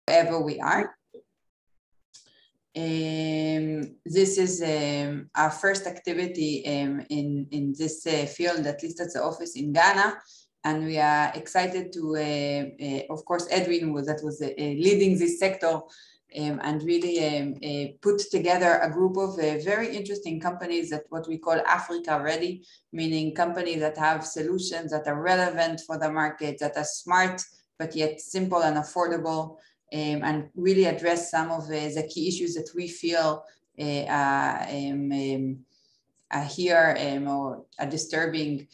wherever we are. This is our first activity in this field, at least at the office in Ghana. And we are excited to, of course, Edwin was leading this sector and really put together a group of very interesting companies that what we call Africa Ready, meaning companies that have solutions that are relevant for the market, that are smart, but yet simple and affordable, and really address some of the key issues that we feel are here or are disturbing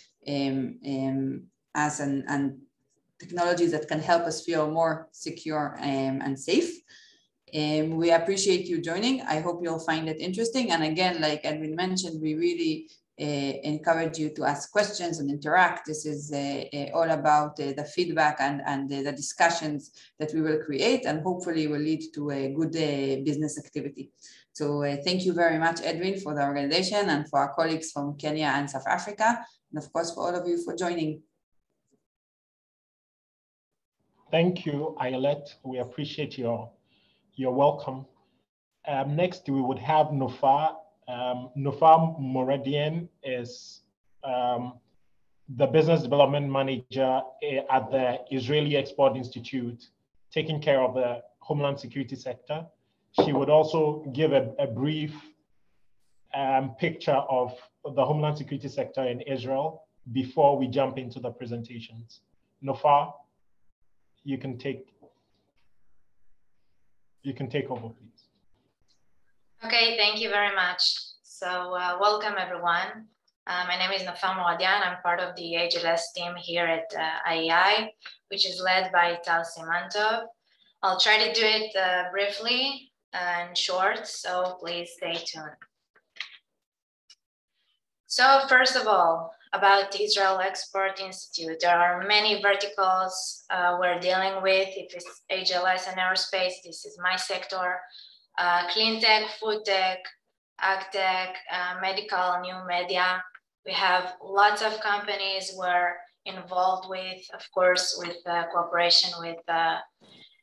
us, and technologies that can help us feel more secure and safe. We appreciate you joining. I hope you'll find it interesting. And again, like Edwin mentioned, we really encourage you to ask questions and interact. This is all about the feedback and the discussions that we will create, and hopefully will lead to a good business activity. So thank you very much, Edwin, for the organization, and for our colleagues from Kenya and South Africa, and of course for all of you for joining. Thank you, Ayelet. We appreciate your welcome. Next, we would have Nufar. Nufar Moradian is the Business Development Manager at the Israeli Export Institute, taking care of the Homeland Security sector. She would also give a brief picture of the Homeland Security sector in Israel before we jump into the presentations. Nufar, you can take over, please. Okay, thank you very much. So welcome everyone. My name is Nufar Moradian. I'm part of the HLS team here at IEI, which is led by Tal Simantov. I'll try to do it briefly and short, so please stay tuned. So first of all, about the Israel Export Institute, there are many verticals we're dealing with. If it's HLS and aerospace, this is my sector. Clean tech, food tech, ag tech, medical, new media. We have lots of companies we're involved with, of course, with cooperation with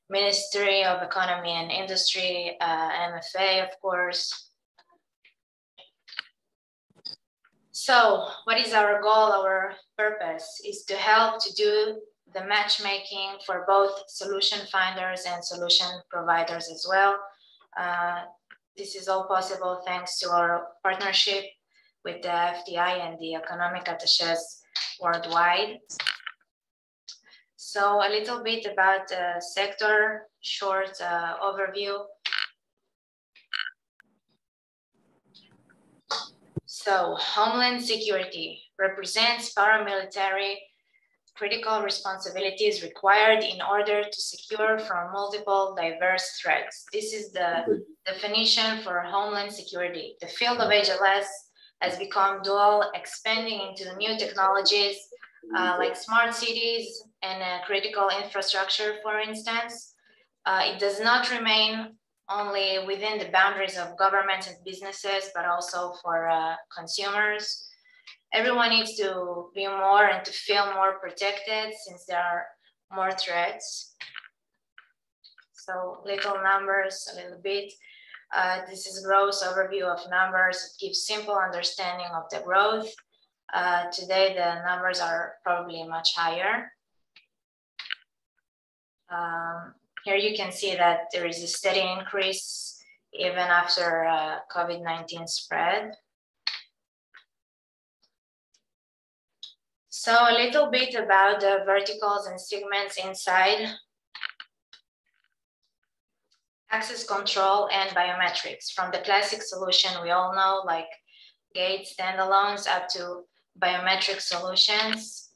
Ministry of Economy and Industry, MFA, of course. So what is our goal? Our purpose is to help to do the matchmaking for both solution finders and solution providers as well. This is all possible thanks to our partnership with the FDI and the economic attaches worldwide. So a little bit about the sector, short overview. So Homeland Security represents paramilitary critical responsibilities required in order to secure from multiple diverse threats. This is the definition for Homeland Security. The field of HLS has become dual, expanding into new technologies like smart cities and critical infrastructure, for instance. It does not remain only within the boundaries of governments and businesses, but also for consumers. Everyone needs to be more and to feel more protected since there are more threats. So little numbers, a little bit. This is gross overview of numbers. It gives simple understanding of the growth. Today, the numbers are probably much higher. Here you can see that there is a steady increase even after COVID-19 spread. So a little bit about the verticals and segments inside. Access control and biometrics. From the classic solution we all know, like gate standalones, up to biometric solutions,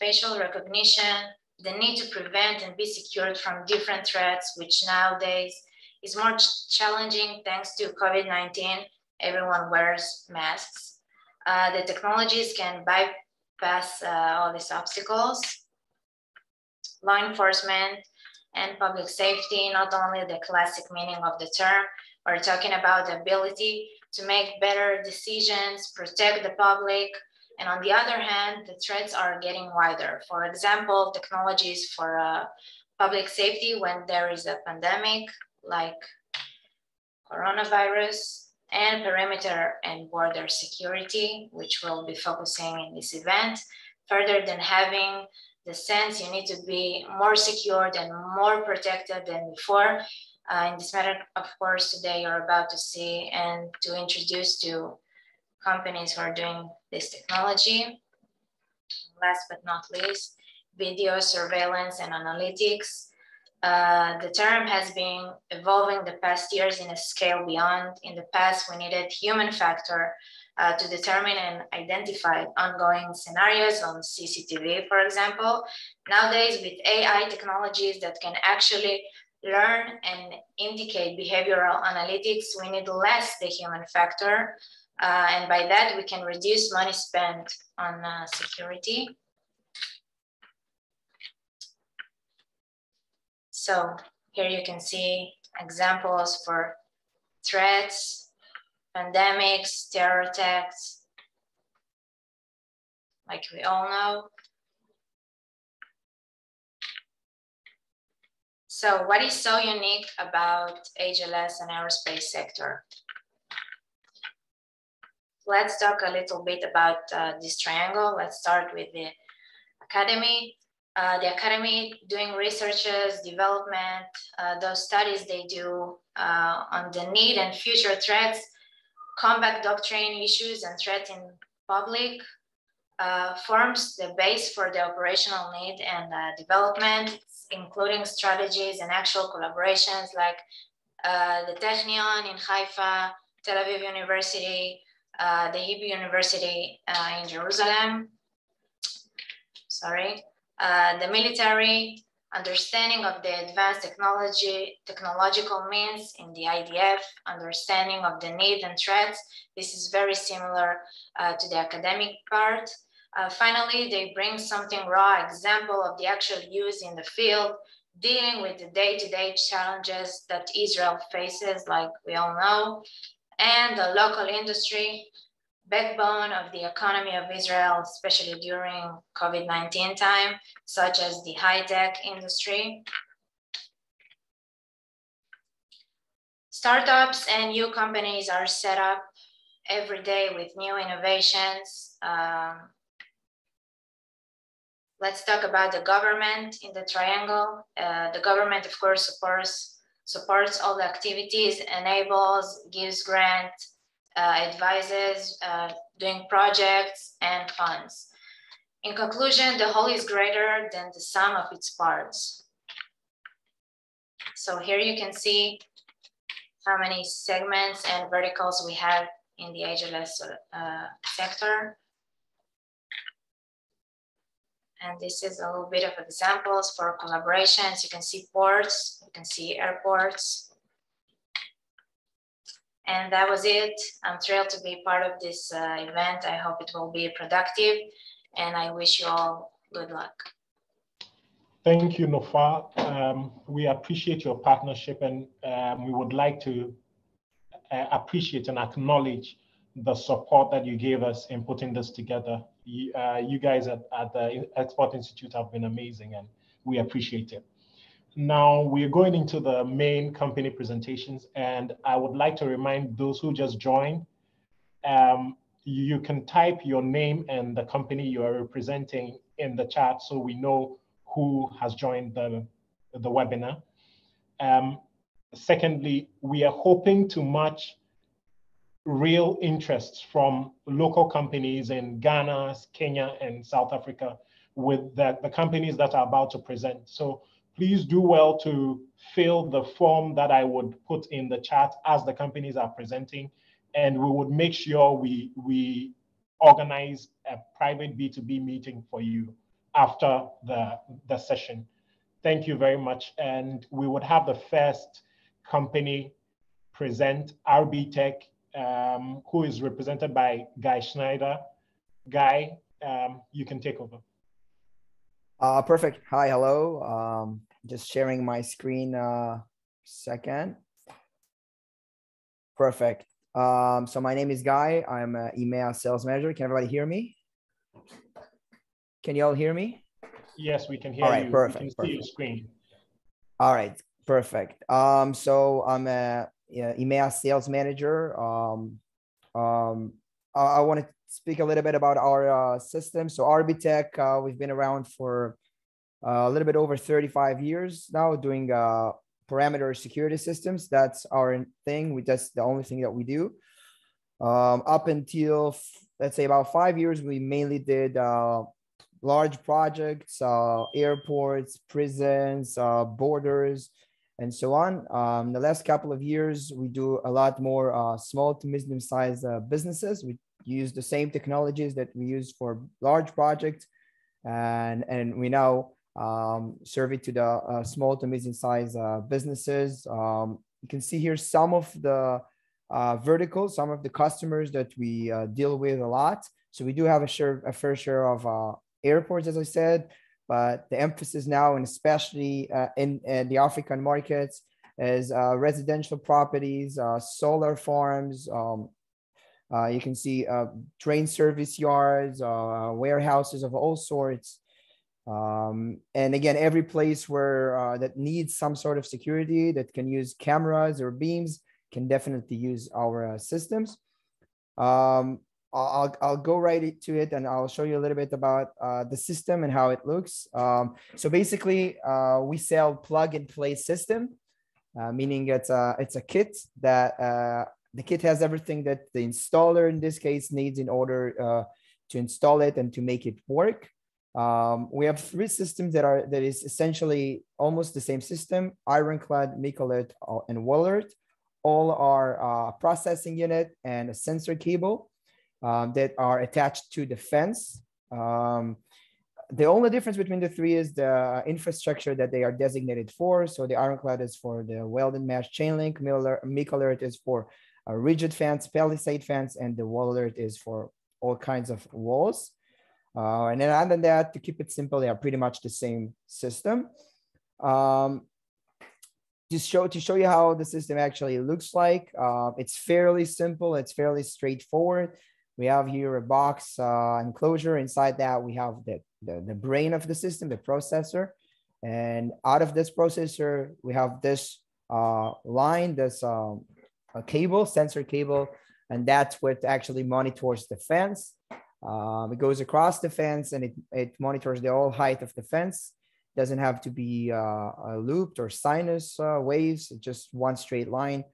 facial recognition, the need to prevent and be secured from different threats, which nowadays is more challenging thanks to COVID-19. Everyone wears masks. The technologies can bypass all these obstacles. Law enforcement and public safety, not only the classic meaning of the term, we're talking about the ability to make better decisions, protect the public, and on the other hand, the threats are getting wider. For example, technologies for public safety when there is a pandemic like coronavirus, and perimeter and border security, which we'll be focusing in this event. Further than having the sense you need to be more secured and more protected than before. In this matter, of course, today you're about to see and to introduce to companies who are doing this technology. Last but not least, video surveillance and analytics. The term has been evolving the past years in a scale beyond. In the past, we needed human factor to determine and identify ongoing scenarios on CCTV, for example. Nowadays, with AI technologies that can actually learn and indicate behavioral analytics, we need less the human factor. And by that, we can reduce money spent on security. So here you can see examples for threats, pandemics, terror attacks, like we all know. So what is so unique about HLS and aerospace sector? Let's talk a little bit about this triangle. Let's start with the academy. The academy doing researches, development, those studies they do on the need and future threats, combat doctrine issues and threats in public, forms the base for the operational need and development, including strategies and actual collaborations like the Technion in Haifa, Tel Aviv University, the Hebrew University in Jerusalem. Sorry. The military, understanding of the advanced technological means in the IDF, understanding of the need and threats. This is very similar to the academic part. Finally, they bring something raw example of the actual use in the field, dealing with the day-to-day challenges that Israel faces, like we all know, and the local industry, backbone of the economy of Israel, especially during COVID-19 time, such as the high-tech industry. Startups and new companies are set up every day with new innovations. Let's talk about the government in the triangle. The government, of course, supports all the activities, enables, gives grants, advises, doing projects and funds. In conclusion, the whole is greater than the sum of its parts. So here you can see how many segments and verticals we have in the HLS sector. And this is a little bit of examples for collaborations. You can see ports, you can see airports. And that was it. I'm thrilled to be part of this event. I hope it will be productive, and I wish you all good luck. Thank you, Nofar. We appreciate your partnership, and we would like to appreciate and acknowledge the support that you gave us in putting this together. You guys at the Export Institute have been amazing, and we appreciate it. Now we're going into the main company presentations, and I would like to remind those who just joined, you can type your name and the company you are representing in the chat so we know who has joined the webinar. Secondly, we are hoping to match real interests from local companies in Ghana, Kenya, and South Africa with the companies that are about to present. So please do well to fill the form that I would put in the chat as the companies are presenting, and we would make sure we organize a private B2B meeting for you after the session. Thank you very much. And we would have the first company present, RB Tech, who is represented by Guy Schneider. Guy, you can take over. Perfect. Hi, hello. Just sharing my screen second. Perfect. So my name is Guy. I'm an EMEA sales manager. Can everybody hear me? Can you all hear me? Yes, we can hear all right, you. Perfect, we can perfect. see your screen. All right, perfect. So I'm a EMEA sales manager. I want to speak a little bit about our system. So Arbitech, we've been around for a little bit over 35 years now, doing parameter security systems. That's our thing. That's the only thing that we do. Up until, let's say, about 5 years, we mainly did large projects, airports, prisons, borders, and so on. The last couple of years, we do a lot more small to medium-sized businesses. We use the same technologies that we use for large projects, and we now serve it to the small to medium-sized businesses. You can see here some of the verticals, some of the customers that we deal with a lot. So we do have a fair share of airports, as I said, but the emphasis now, and especially in the African markets, is residential properties, solar farms. You can see train service yards, warehouses of all sorts. And again, every place where that needs some sort of security, that can use cameras or beams, can definitely use our systems. I'll go right to it, and I'll show you a little bit about the system and how it looks. So basically, we sell plug and play system, meaning it's a kit that the kit has everything that the installer in this case needs in order to install it and to make it work. We have 3 systems that is essentially almost the same system: Ironclad, Micolert, and Wallert. All are processing unit and a sensor cable that are attached to the fence. The only difference between the 3 is the infrastructure that they are designated for. So the Ironclad is for the welded mesh chain link, Micolert is for a rigid fence, palisade fence, and the Wallert is for all kinds of walls. And then other than that, to keep it simple, they are pretty much the same system. To show you how the system actually looks like, it's fairly simple. It's fairly straightforward. We have here a box enclosure. Inside that, we have the brain of the system, the processor. And out of this processor, we have this line, this a cable, sensor cable, and that's what actually monitors the fence. It goes across the fence, and it monitors the whole height of the fence. Doesn't have to be looped or sinus waves, just one straight line.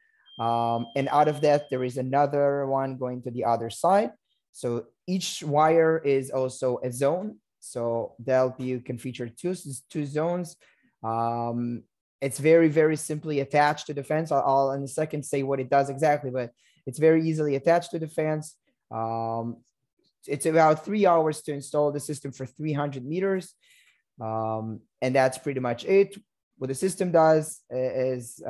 And out of that, there is another one going to the other side. So each wire is also a zone. So the LPU can feature two zones. It's very, very simply attached to the fence. I'll in a second say what it does exactly, but it's very easily attached to the fence. It's about 3 hours to install the system for 300 meters. And that's pretty much it. What the system does is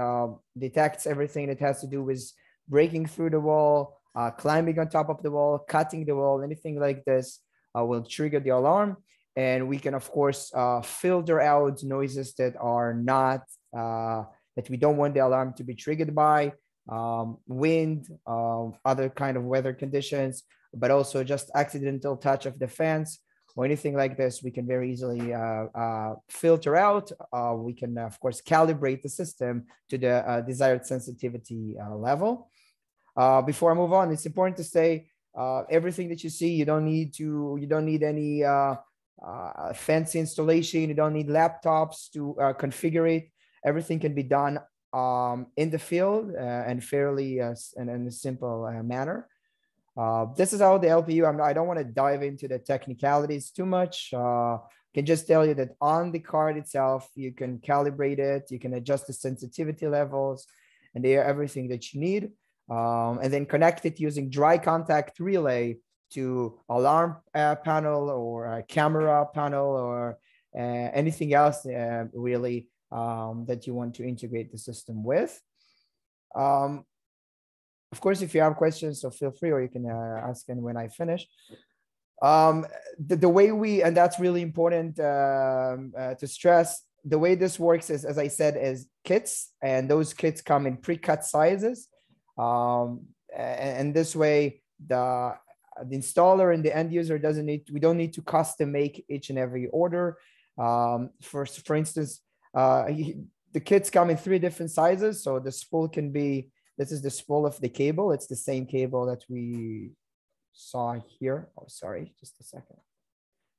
detects everything that has to do with breaking through the wall, climbing on top of the wall, cutting the wall, anything like this will trigger the alarm. And we can, of course, filter out noises that are not, that we don't want the alarm to be triggered by, wind, other kind of weather conditions, but also just accidental touch of the fence or anything like this. We can very easily filter out. We can, of course, calibrate the system to the desired sensitivity level. Before I move on, it's important to say everything that you see, you don't need any fancy installation. You don't need laptops to configure it. Everything can be done in the field and fairly in a simple manner. This is how the LPU, I don't want to dive into the technicalities too much. Can just tell you that on the card itself, you can calibrate it, you can adjust the sensitivity levels, and they are everything that you need. And then connect it using dry contact relay to alarm panel or a camera panel or anything else really that you want to integrate the system with. Of course, if you have questions, so feel free, or you can ask them when I finish. The way we, and that's really important to stress, the way this works is, as I said, is kits, and those kits come in pre-cut sizes. And this way, the installer and the end user we don't need to custom make each and every order. For instance, The kits come in 3 different sizes. So the spool can be, this is the spool of the cable. It's the same cable that we saw here. Oh, sorry, just a second.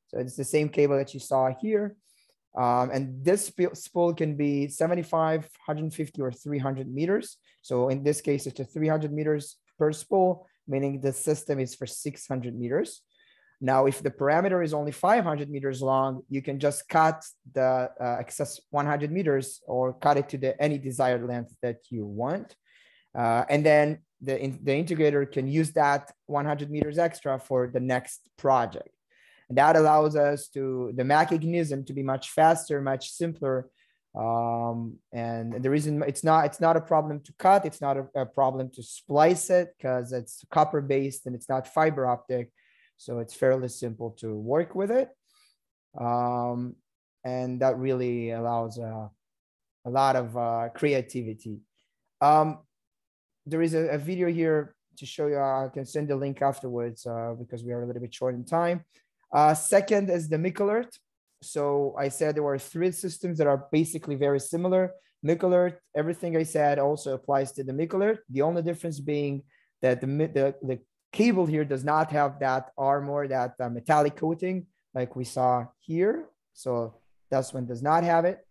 So it's the same cable that you saw here. And this spool can be 75, 150, or 300 meters. So in this case, it's a 300 meters per spool, meaning the system is for 600 meters. Now, if the parameter is only 500 meters long, you can just cut the excess 100 meters or cut it to any desired length that you want. And then the integrator can use that 100 meters extra for the next project. And that allows us the mechanism to be much faster, much simpler. And the reason it's not a problem to cut, it's not a problem to splice it because it's copper based and it's not fiber optic. So it's fairly simple to work with it. And that really allows a lot of creativity. There is a video here to show you. I can send the link afterwards because we are a little bit short in time. Second is the MIC alert. So I said there were 3 systems that are basically very similar. MIC alert, everything I said also applies to the MIC alert. The only difference being that the cable here does not have that armor, that metallic coating like we saw here. So this one does not have it.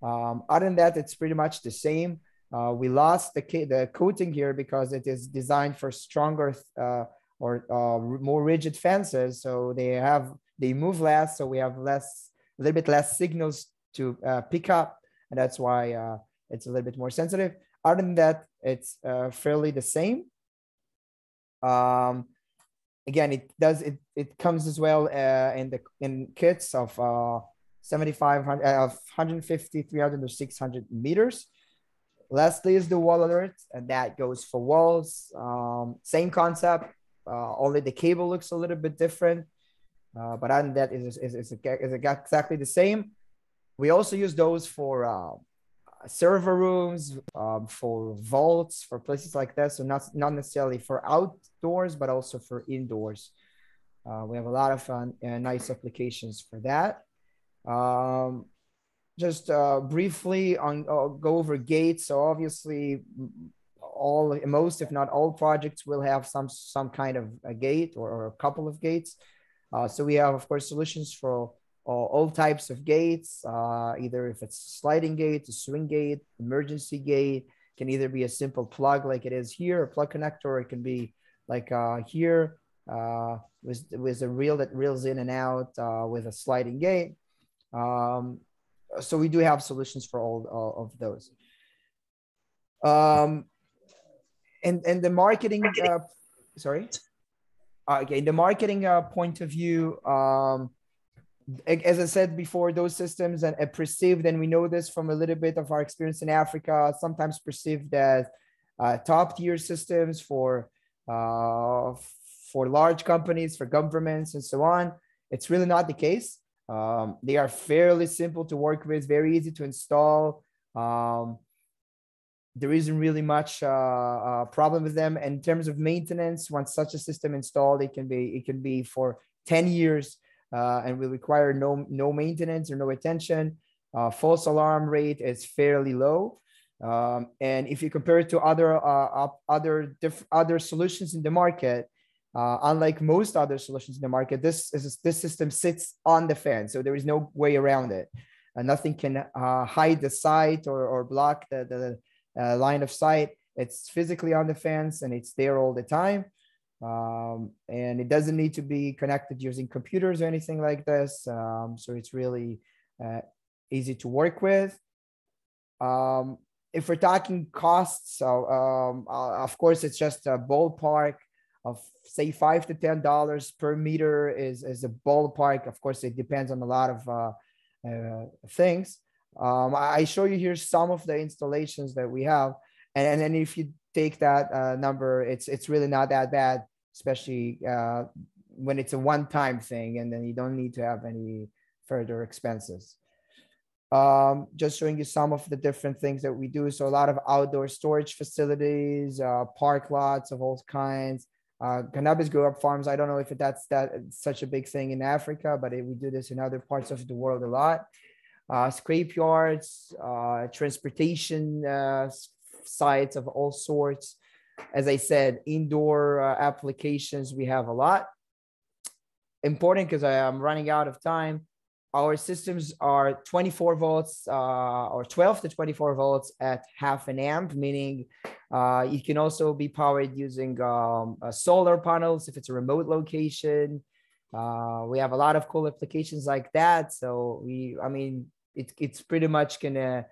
Other than that, it's pretty much the same. We lost the coating here because it is designed for stronger or more rigid fences. So they move less. So we have a little bit less signals to pick up. And that's why it's a little bit more sensitive. Other than that, it's fairly the same. Again, it comes as well in kits of 75, 150, 300, or 600 meters. Lastly is the wall alert, and that goes for walls. Same concept, only the cable looks a little bit different. But other than that, is exactly the same. We also use those for server rooms, for vaults, for places like that. So not necessarily for outdoors, but also for indoors. We have a lot of nice applications for that. Just briefly go over gates. So obviously most, if not all projects will have some kind of a gate or a couple of gates. So we have, of course, solutions for all types of gates, either if it's sliding gate, a swing gate, emergency gate, can either be a simple plug like it is here, a plug connector, or it can be like here with a reel that reels in and out with a sliding gate. So we do have solutions for all of those. And the marketing, sorry. Okay, the marketing point of view, as I said before, those systems are perceived, and we know this from a little bit of our experience in Africa, sometimes perceived as top tier systems for large companies, for governments, and so on. It's really not the case. They are fairly simple to work with, very easy to install. There isn't really much problem with them. And in terms of maintenance, once such a system installed, it can be for 10 years and will require no maintenance or no attention. False alarm rate is fairly low. And if you compare it to other solutions in the market, unlike most other solutions in the market, this system sits on the fan, so there is no way around it. Nothing can hide the sight or block the line of sight. It's physically on the fence and it's there all the time. And it doesn't need to be connected using computers or anything like this. So it's really easy to work with. If we're talking costs, so of course, it's just a ballpark of say $5 to $10 per meter is a ballpark. Of course, it depends on a lot of things. I show you here some of the installations that we have, and then if you take that number, it's really not that bad, especially when it's a one-time thing, and then you don't need to have any further expenses. Just showing you some of the different things that we do. So a lot of outdoor storage facilities, park lots of all kinds, cannabis grow-up farms. I don't know if that's such a big thing in Africa, but we do this in other parts of the world a lot. scrape yards, transportation sites of all sorts. As I said, indoor applications, we have a lot. Important because I am running out of time. Our systems are 24 volts or 12 to 24 volts at half an amp, meaning you can also be powered using solar panels if it's a remote location. We have a lot of cool applications like that. So it's pretty much gonna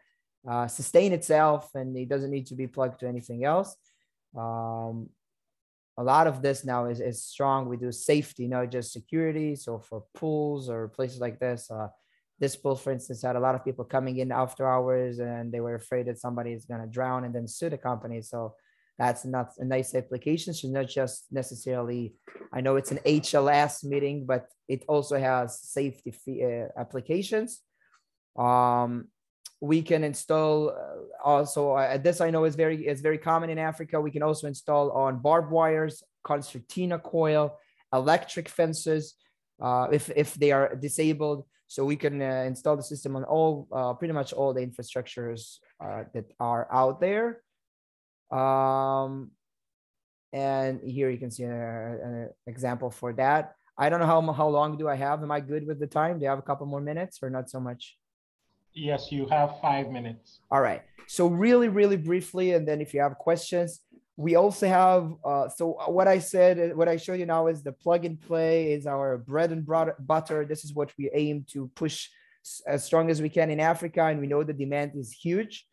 sustain itself, and it doesn't need to be plugged to anything else. A lot of this now is strong. We do safety, not just security. So for pools or places like this pool, for instance, had a lot of people coming in after hours, and they were afraid that somebody is going to drown and then sue the company. So that's not a nice application. So not just necessarily, I know it's an HLS meeting, but it also has safety applications. We can install also, this I know is very common in Africa. We can also install on barbed wires, concertina coil, electric fences, if they are disabled. So we can install the system on all, pretty much all the infrastructures that are out there. And here you can see an example for that. I don't know how long do I have? Am I good with the time? Do you have a couple more minutes or not so much? Yes, you have 5 minutes. All right. So really, really briefly, and then if you have questions, we also have, so what I said, what I show you now is the plug and play is our bread and butter. This is what we aim to push as strong as we can in Africa. And we know the demand is huge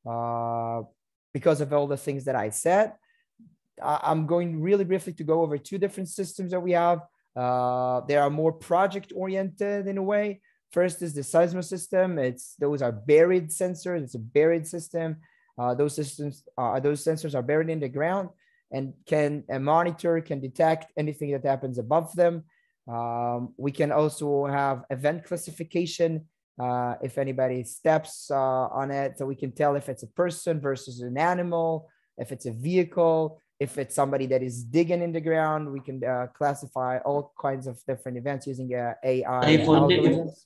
because of all the things that I said. I'm going really briefly to go over 2 different systems that we have. They are more project oriented in a way. First is the seismo system. Those are buried sensors. It's a buried system. Those sensors are buried in the ground and can monitor, can detect anything that happens above them. We can also have event classification if anybody steps on it, so we can tell if it's a person versus an animal, if it's a vehicle, if it's somebody that is digging in the ground. We can classify all kinds of different events using AI algorithms.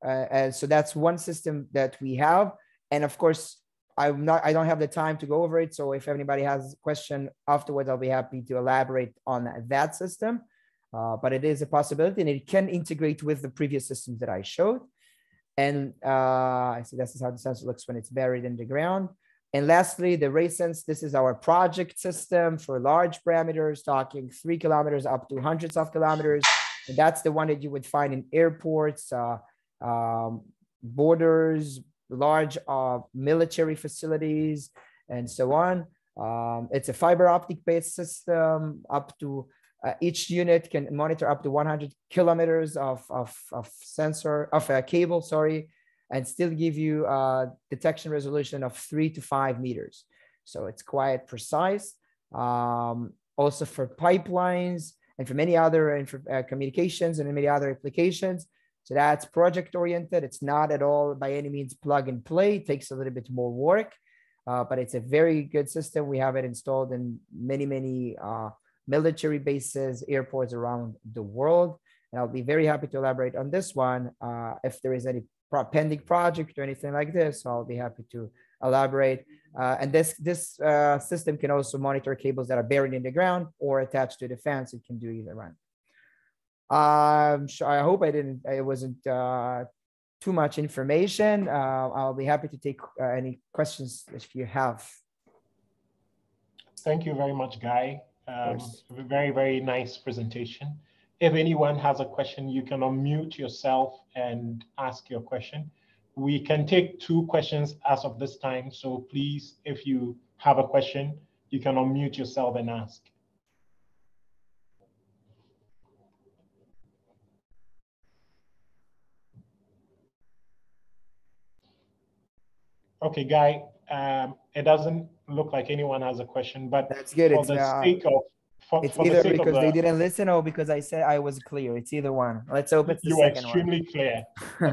And so that's one system that we have. And of course, I don't have the time to go over it. So if anybody has a question afterwards, I'll be happy to elaborate on that system. But it is a possibility, and it can integrate with the previous systems that I showed. And I see this is how the sensor looks when it's buried in the ground. And lastly, the RaySense. This is our project system for large parameters, talking 3 kilometers up to hundreds of kilometers. And that's the one that you would find in airports, borders, large military facilities, and so on. It's a fiber optic based system. Up to each unit can monitor up to 100 kilometers of cable, sorry, and still give you a detection resolution of 3 to 5 meters. So it's quite precise. Also for pipelines and for many other communications and many other applications. So that's project oriented. It's not at all by any means plug and play. It takes a little bit more work, but it's a very good system. We have it installed in many military bases, airports around the world. And I'll be very happy to elaborate on this one. If there is any pending project or anything like this, I'll be happy to elaborate. And this system can also monitor cables that are buried in the ground or attached to the fence. It can do either one. I hope it wasn't too much information. I'll be happy to take any questions if you have. Thank you very much, Guy. Very, very nice presentation. If anyone has a question, you can unmute yourself and ask your question. We can take 2 questions as of this time. So please, if you have a question, you can unmute yourself and ask. Okay, Guy, it doesn't look like anyone has a question, but that's good. For the sake of it's either because they didn't listen or because I said I was clear. It's either one. Let's hope it's the second one. You were extremely clear.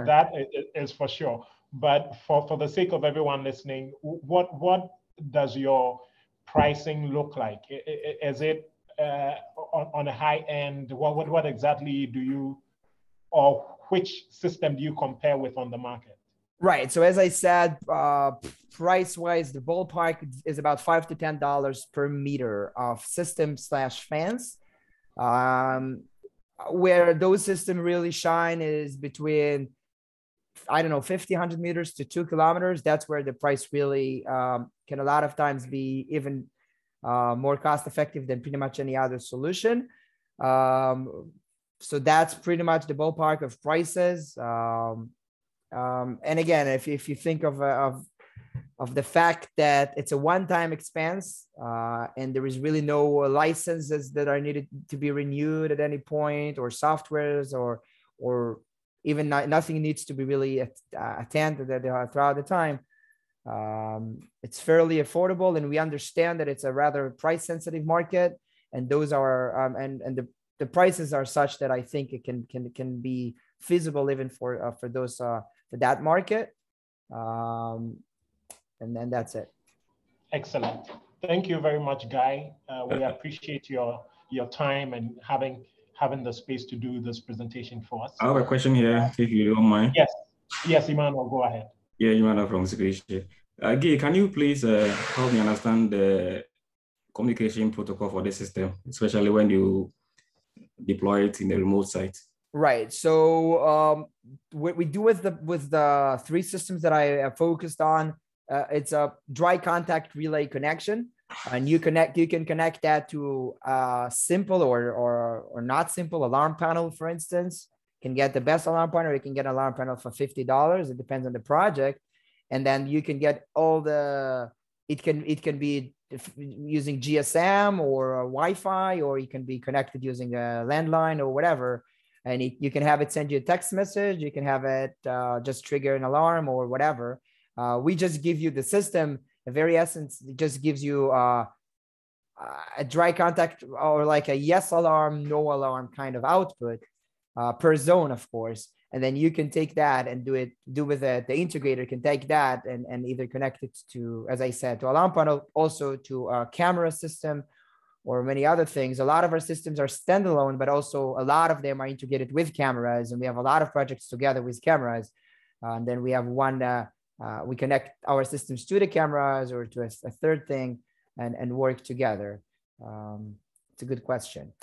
That is for sure. But for the sake of everyone listening, what does your pricing look like? Is it on a high end? What exactly do you, or which system do you compare with on the market? Right. So as I said, price-wise, the ballpark is about $5 to $10 per meter of system/fans. Where those systems really shine is between, I don't know, 50, 100 meters to 2 kilometers. That's where the price really can a lot of times be even more cost effective than pretty much any other solution. So that's pretty much the ballpark of prices. And again, if you think of the fact that it's a one-time expense and there is really no licenses that are needed to be renewed at any point, or softwares, or even nothing needs to be really attended throughout the time. It's fairly affordable, and we understand that it's a rather price-sensitive market, and those are and the prices are such that I think it can be feasible even for those for that market. And then that's it. Excellent. Thank you very much, Guy. We appreciate your time and having the space to do this presentation for us. I have a question here, if you don't mind. Yes, Emmanuel, go ahead. Yeah, Emmanuel from Security. Guy, can you please help me understand the communication protocol for the system, especially when you deploy it in a remote site? Right. So what we do with the three systems that I focused on, it's a dry contact relay connection, and you can connect that to a simple or not simple alarm panel. For instance, you can get the best alarm panel. You can get an alarm panel for $50. It depends on the project, and then you can get all the. It can be using GSM or Wi-Fi, or you can be connected using a landline or whatever. And you can have it send you a text message. You can have it just trigger an alarm or whatever. We just give you the system. The very essence, it just gives you a dry contact, or like a yes alarm, no alarm kind of output per zone, of course. And then you can take that and do with it. The integrator can take that and either connect it to, as I said, to alarm panel, also to a camera system, or many other things. A lot of our systems are standalone, but also a lot of them are integrated with cameras, and we have a lot of projects together with cameras. And then we have one, we connect our systems to the cameras or to a third thing and work together. It's a good question.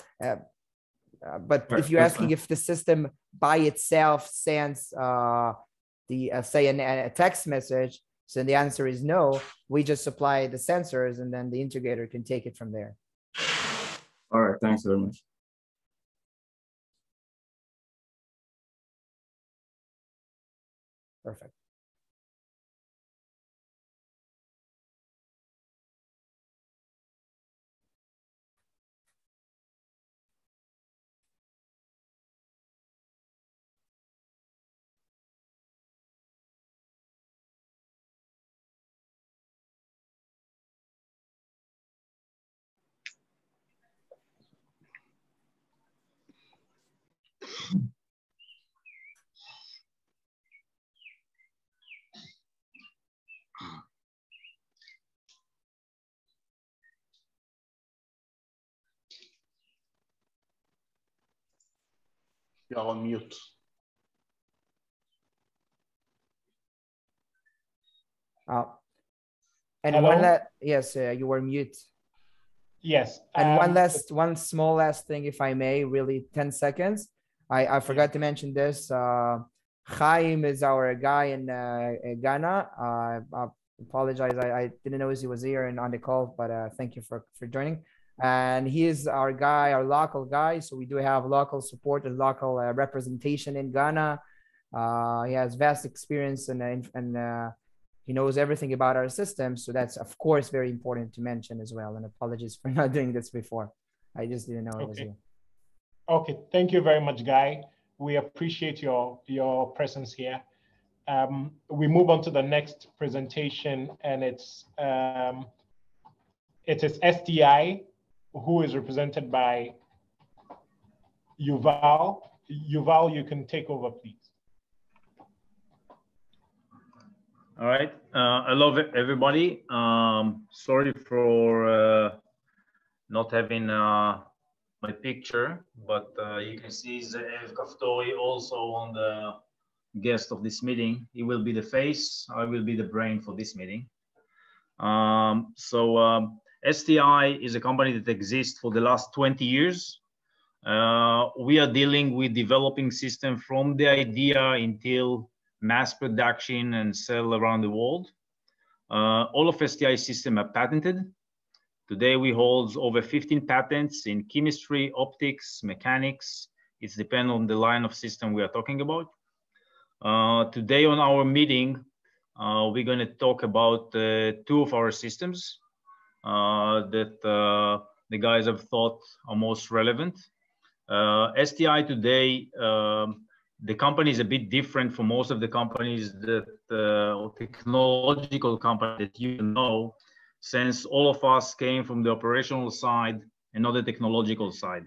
But if you're asking if the system by itself sends say a text message, so the answer is no. We just supply the sensors, and then the integrator can take it from there. All right, thanks very much. Perfect. You're on mute. And Hello? yes, you were mute. Yes. And one small last thing, if I may, really 10 seconds. I forgot to mention this. Chaim is our guy in Ghana. I apologize. I didn't know he was here and on the call, but thank you for joining. And he is our guy, our local guy. So we do have local support and local representation in Ghana. He has vast experience and he knows everything about our system. So that's, of course, very important to mention as well. And apologies for not doing this before. I just didn't know it was you. Okay, thank you very much, Guy. We appreciate your presence here. We move on to the next presentation, and it is STI, who is represented by Yuval. Yuval, you can take over, please. All right. Hello, everybody. Sorry for not having my picture, but you can see Ze'ev Kaftori also on the guest of this meeting. He will be the face, I will be the brain for this meeting. STI is a company that exists for the last 20 years. We are dealing with developing system from the idea until mass production and sell around the world. All of STI system are patented. Today we hold over 15 patents in chemistry, optics, mechanics. It's depend on the line of system we are talking about. Today on our meeting, we're going to talk about two of our systems that the guys have thought are most relevant. STI today, the company is a bit different from most of the companies that, or technological companies that you know, since all of us came from the operational side and not the technological side.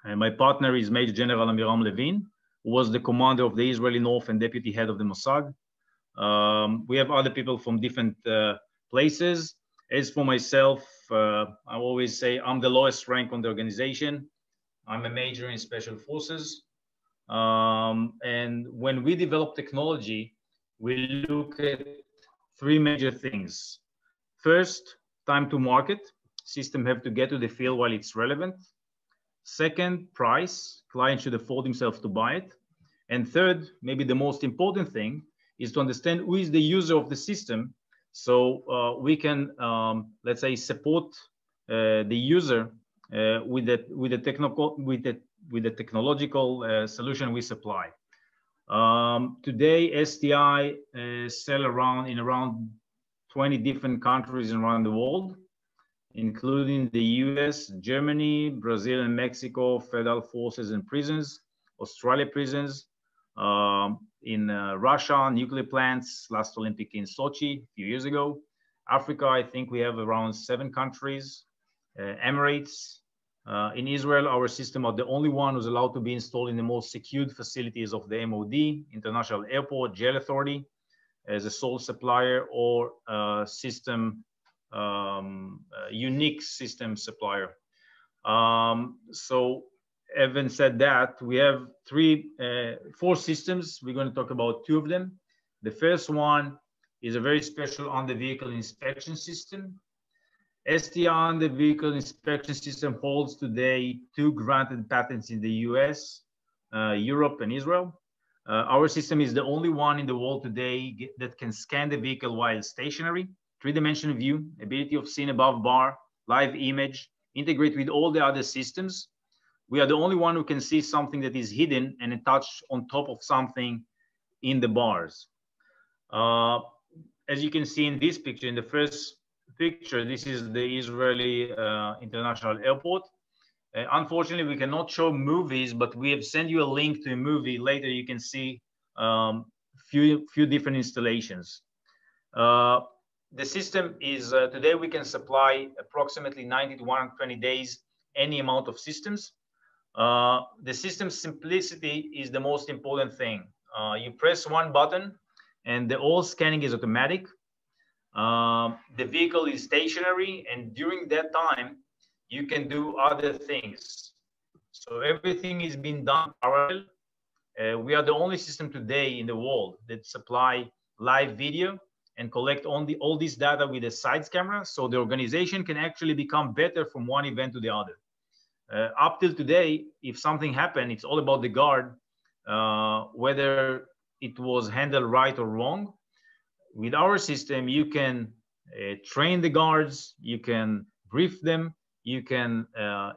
And my partner is Major General Amiram Levin, who was the commander of the Israeli North and deputy head of the Mossad. We have other people from different places. As for myself, I always say I'm the lowest rank on the organization. I'm a major in special forces. And when we develop technology, we look at three major things. First, time to market. System have to get to the field while it's relevant. Second, price. Client should afford himself to buy it. And third, maybe the most important thing, is to understand who is the user of the system, so we can, let's say, support the user with the technological solution we supply. Today, STI sell in around 20 different countries around the world, including the US, Germany, Brazil and Mexico, federal forces and prisons, Australia prisons, in Russia, nuclear plants, last Olympic in Sochi a few years ago. Africa, I think we have around 7 countries, Emirates. In Israel, our system are the only one who's allowed to be installed in the most secured facilities of the MOD, International Airport, Jail Authority, as a sole supplier or system, unique system supplier. So having said that, we have 4 systems. We're going to talk about 2 of them. The first one is a very special on-the-vehicle inspection system. STI on-the-vehicle inspection system holds today 2 granted patents in the US, Europe, and Israel. Our system is the only one in the world today that can scan the vehicle while stationary, 3-dimensional view, ability of seeing above bar, live image, integrate with all the other systems. We are the only one who can see something that is hidden and attached on top of something in the bars. As you can see in this picture, in the first picture, this is the Israeli International Airport. Unfortunately, we cannot show movies, but we have sent you a link to a movie. Later, you can see few different installations. The system is, today we can supply approximately 90 to 120 days, any amount of systems. The system simplicity is the most important thing. You press one button and the all scanning is automatic. The vehicle is stationary, and during that time, you can do other things. So everything is being done parallel. We are the only system today in the world that supply live video and collect all this data with a sides camera, so the organization can actually become better from one event to the other. Up till today, if something happened, it's all about the guard, whether it was handled right or wrong. With our system, you can train the guards, you can brief them, you can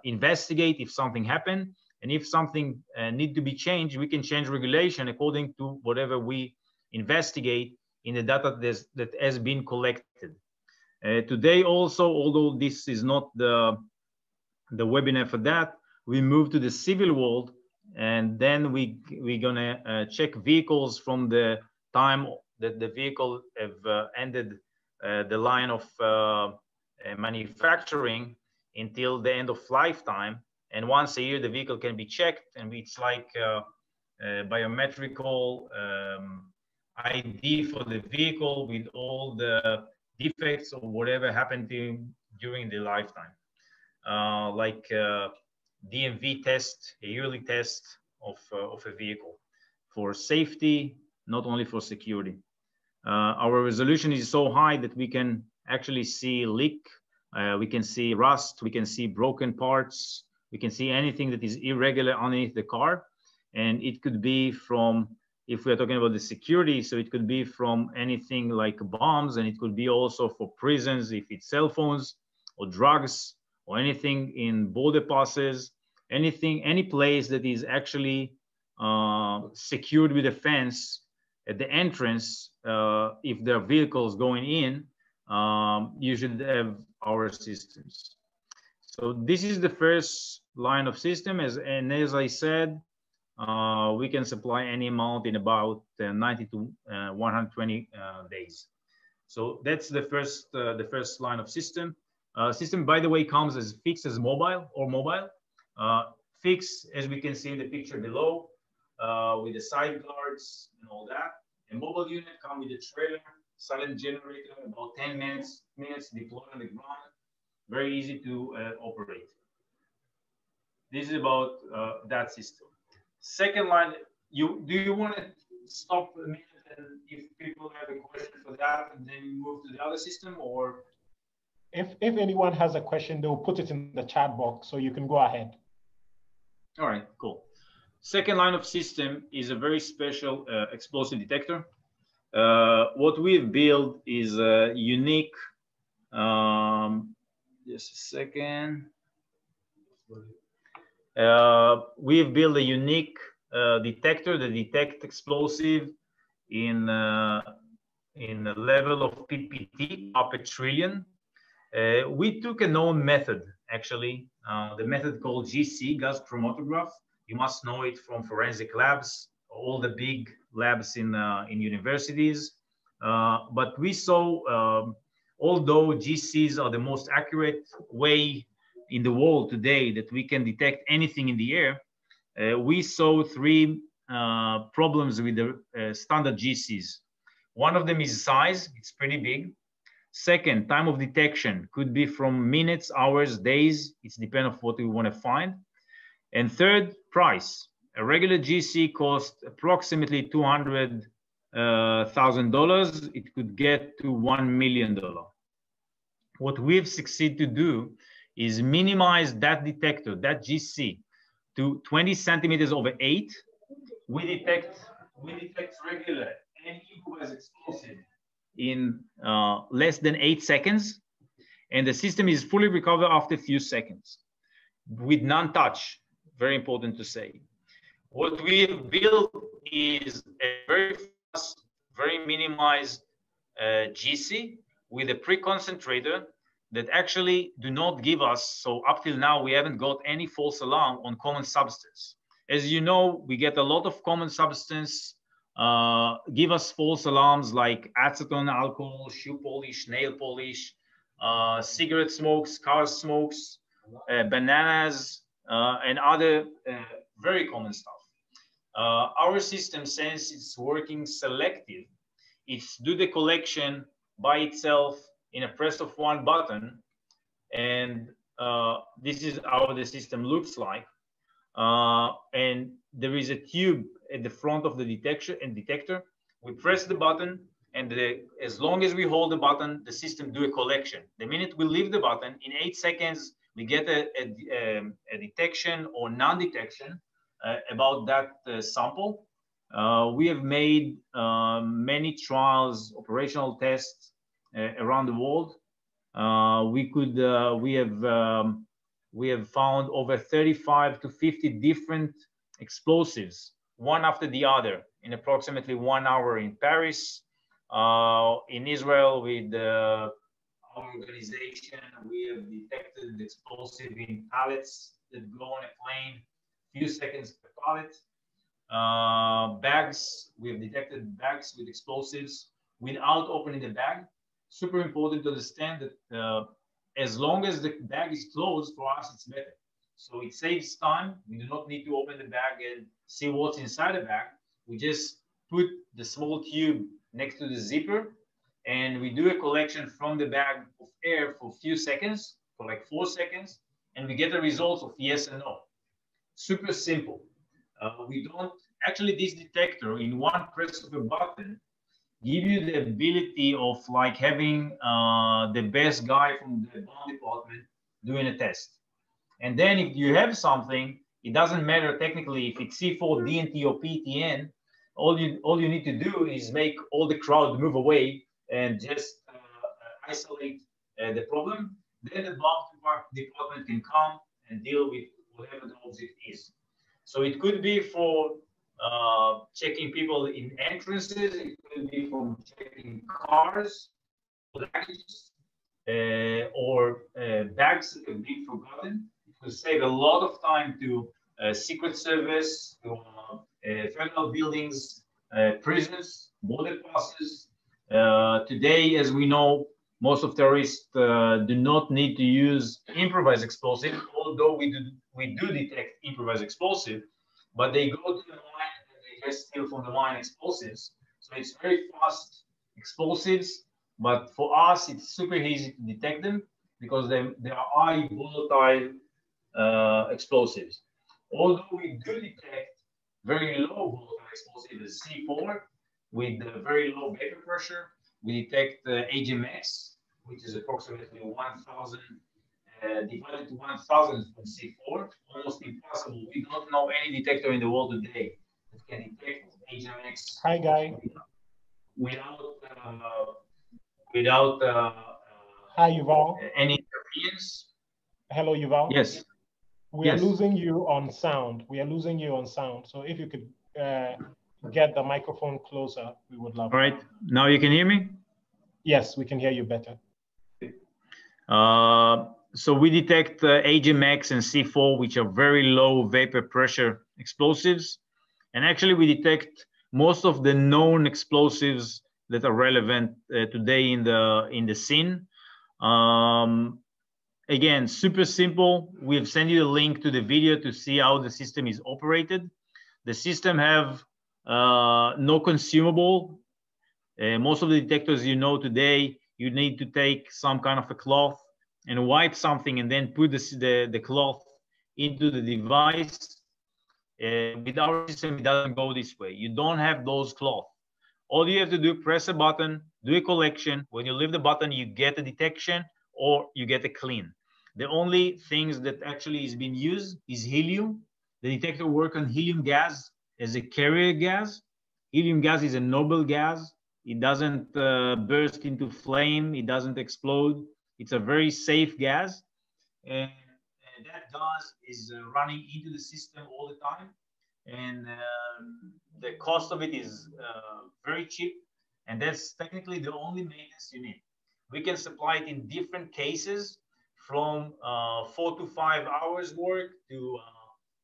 investigate if something happened, and if something need to be changed, we can change regulation according to whatever we investigate in the data that has been collected. Today also, although this is not the webinar for that, we move to the civil world, and then we're gonna check vehicles from the time that the vehicle have ended the line of manufacturing until the end of lifetime. And once a year, the vehicle can be checked, and it's like biometrical ID for the vehicle with all the defects or whatever happened to him during the lifetime. Like DMV test, a yearly test of a vehicle for safety, not only for security. Our resolution is so high that we can actually see leak, we can see rust, we can see broken parts, we can see anything that is irregular underneath the car. And it could be from, if we're talking about the security, so it could be from anything like bombs, and it could be also for prisons, if it's cell phones or drugs or anything in border passes, anything, any place that is actually secured with a fence at the entrance. If there are vehicles going in, you should have our systems. So this is the first line of system, and as I said, we can supply any amount in about 90 to 120 days. So that's the first line of system. System, by the way, comes as fixed as mobile or mobile. Fixed, as we can see in the picture below, with the side guards and all that. A mobile unit comes with a trailer, silent generator, about 10 minutes deployed on the ground. Very easy to operate. This is about that system. Second line, do you want to stop a minute and if people have a question for that and then move to the other system, or? If anyone has a question, they'll put it in the chat box, so you can go ahead. All right, cool. Second line of system is a very special explosive detector. What we've built is a unique, just a second. We've built a unique detector that detects explosive in a level of PPT, up a trillion. We took a known method, actually, the method called GC, gas chromatograph. You must know it from forensic labs, all the big labs in universities. But we saw, although GCs are the most accurate way in the world today that we can detect anything in the air, we saw three problems with the standard GCs. One of them is size, it's pretty big. Second, time of detection could be from minutes, hours, days. It's depending on what we want to find. And third, price. A regular GC costs approximately $200,000. It could get to $1 million. What we've succeeded to do is minimize that detector, that GC, to 20 centimeters over 8. We detect regular and improvised explosive in less than 8 seconds, and the system is fully recovered after a few seconds with non-touch. Very important to say. What we have built is a very fast, very minimized GC with a pre-concentrator that actually do not give us, so up till now, we haven't got any false alarm on common substance. As you know, we get a lot of common substance give us false alarms like acetone, alcohol, shoe polish, nail polish, cigarette smokes, car smokes, bananas, and other very common stuff. Our system, since it's working selective, it's do the collection by itself in a press of one button, and this is how the system looks like. And there is a tube at the front of the detector. We press the button, and as long as we hold the button, the system do a collection. The minute we leave the button, in 8 seconds, we get a detection or non-detection about that sample. We have made many trials, operational tests around the world. We have found over 35 to 50 different explosives, one after the other, in approximately 1 hour in Paris. In Israel, with our organization, we have detected explosive in pallets that go on a plane, few seconds per pallet. Bags, we have detected bags with explosives without opening the bag. Super important to understand that as long as the bag is closed, for us, it's better. So it saves time. We do not need to open the bag and see what's inside the bag. We just put the small tube next to the zipper, and we do a collection from the bag of air for a few seconds, for like 4 seconds, and we get the results of yes and no. super simple. We don't, actually this detector in one press of a button give you the ability of like having the best guy from the bomb department doing a test. And then if you have something, it doesn't matter technically if it's C4, DNT, or PTN. All you need to do is make all the crowd move away and just isolate the problem. Then the bomb department can come and deal with whatever the object is. So it could be for checking people in entrances. It could be from checking cars, luggage, or bags that have been forgotten. It will save a lot of time to Secret Service, to federal buildings, prisons, border passes. Today, as we know, most of terrorists do not need to use improvised explosive, although we do detect improvised explosive, but they go to the mine and they just steal from the mine explosives. So it's very fast explosives, but for us, it's super easy to detect them because they are high volatile explosives. Although we do detect very low volatile explosives, C4, with very low vapor pressure, we detect HMX, which is approximately 1,000 divided to 1,000 from C4, almost impossible. We don't know any detector in the world today that can detect HMX. Hi, Guy. Without Hi, Yuval. any interference. Hello, Yuval. Yes. We are losing you on sound. We are losing you on sound. So if you could get the microphone closer, we would love it. All right. Now you can hear me? Yes, we can hear you better. So we detect HMX and C4, which are very low vapor pressure explosives. And actually we detect most of the known explosives that are relevant today in the scene. Again, super simple. We've sent you a link to the video to see how the system is operated. The system have no consumable. Most of the detectors you know today, you need to take some kind of a cloth and wipe something and then put the cloth into the device. With our system, it doesn't go this way. You don't have those cloths. All you have to do, press a button, do a collection. When you leave the button, you get a detection or you get a clean. The only things that actually is being used is helium. The detector works on helium gas as a carrier gas. Helium gas is a noble gas. It doesn't burst into flame. It doesn't explode. It's a very safe gas. And that gas is running into the system all the time. And the cost of it is very cheap. And that's technically the only maintenance you need. We can supply it in different cases from 4 to 5 hours work to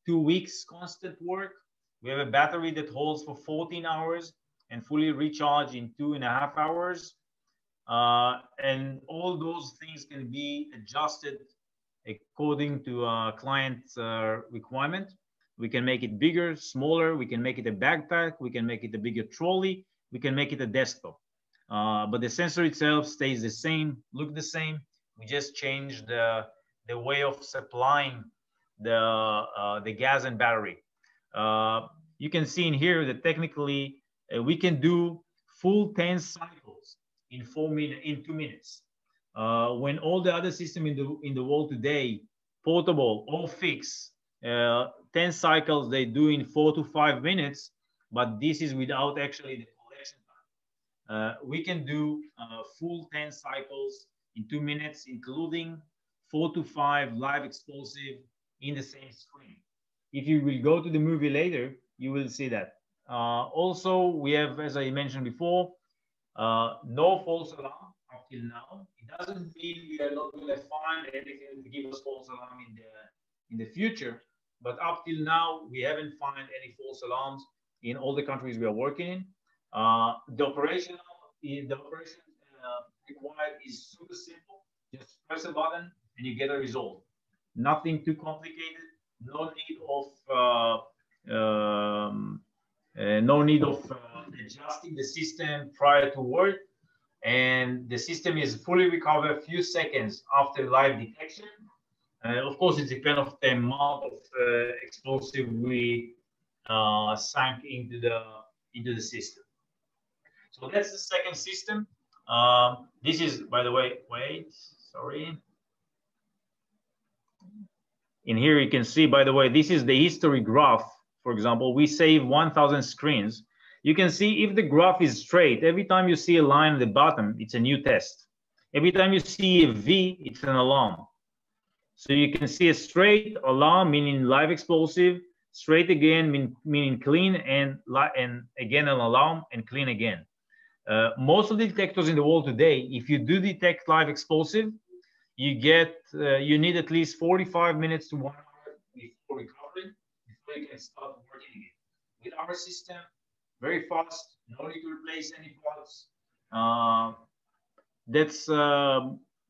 2 weeks constant work. We have a battery that holds for 14 hours and fully recharge in 2.5 hours. And all those things can be adjusted according to client's requirement. We can make it bigger, smaller. We can make it a backpack. We can make it a bigger trolley. We can make it a desktop. But the sensor itself stays the same, look the same. We just changed the way of supplying the gas and battery. You can see in here that technically we can do full 10 cycles in 2 minutes. When all the other systems in the world today, portable or fixed, 10 cycles they do in 4 to 5 minutes, but this is without actually the collection time. We can do full 10 cycles in 2 minutes, including 4 to 5 live explosive in the same screen. If you will go to the movie later, you will see that. Also, we have, as I mentioned before, no false alarm up till now. It doesn't mean we are not going to find anything to give us false alarm in the future, but up till now, we haven't found any false alarms in all the countries we are working in. The operation required is super simple. Just press a button and you get a result. Nothing too complicated. No need of adjusting the system prior to work. And the system is fully recovered a few seconds after live detection. Of course, it depends on the amount of explosive we sank into the system. So that's the second system. This is, by the way, sorry. In here, you can see, by the way, this is the history graph. For example, we save 1,000 screens. You can see if the graph is straight, every time you see a line at the bottom, it's a new test. Every time you see a V, it's an alarm. So you can see a straight alarm, meaning live explosive, straight again, meaning clean, and again an alarm, and clean again. Most of the detectors in the world today, if you do detect live explosive, you need at least 45 minutes to 1 hour before recovery, before you can start working again. With our system, very fast, no need to replace any parts. That's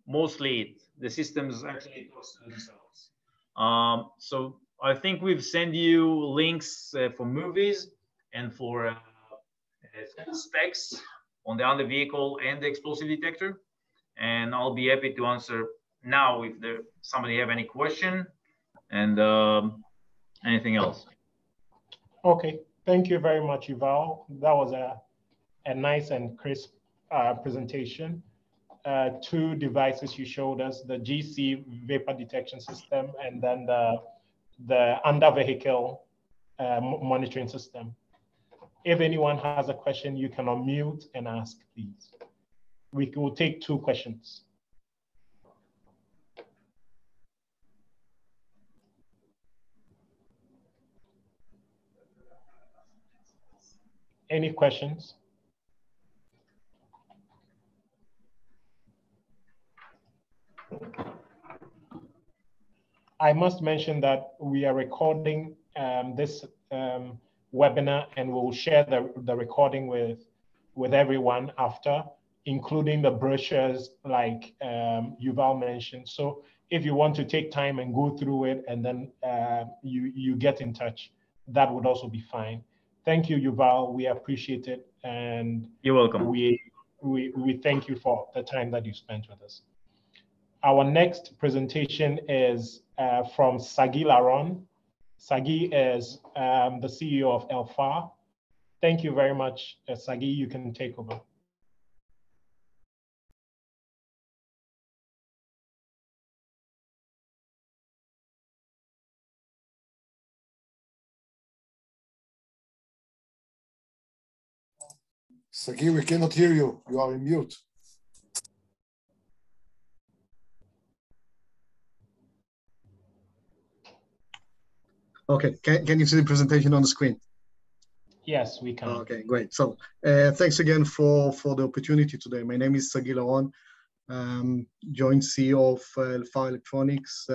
mostly it. The systems actually talk to themselves. So I think we've sent you links for movies and for full specs on the under vehicle and the explosive detector. And I'll be happy to answer now if somebody have any question and anything else. Okay, thank you very much, Yuval. That was a nice and crisp presentation. 2 devices you showed us, the GC vapor detection system and then the under vehicle monitoring system. If anyone has a question, you can unmute and ask, please. We will take 2 questions. Any questions? I must mention that we are recording this webinar, and we'll share the recording with everyone after, including the brochures like Yuval mentioned. So if you want to take time and go through it and then you get in touch, that would also be fine. Thank you, Yuval. We appreciate it. And you're welcome. We thank you for the time that you spent with us. Our next presentation is from Sagi Laron. Sagi is the CEO of Elfar. Thank you very much, Sagi. You can take over. Sagi, we cannot hear you. You are in mute. Okay, can you see the presentation on the screen? Yes, we can. Okay, great. So thanks again for the opportunity today. My name is Sagi Laron, joint CEO of Elfar Electronics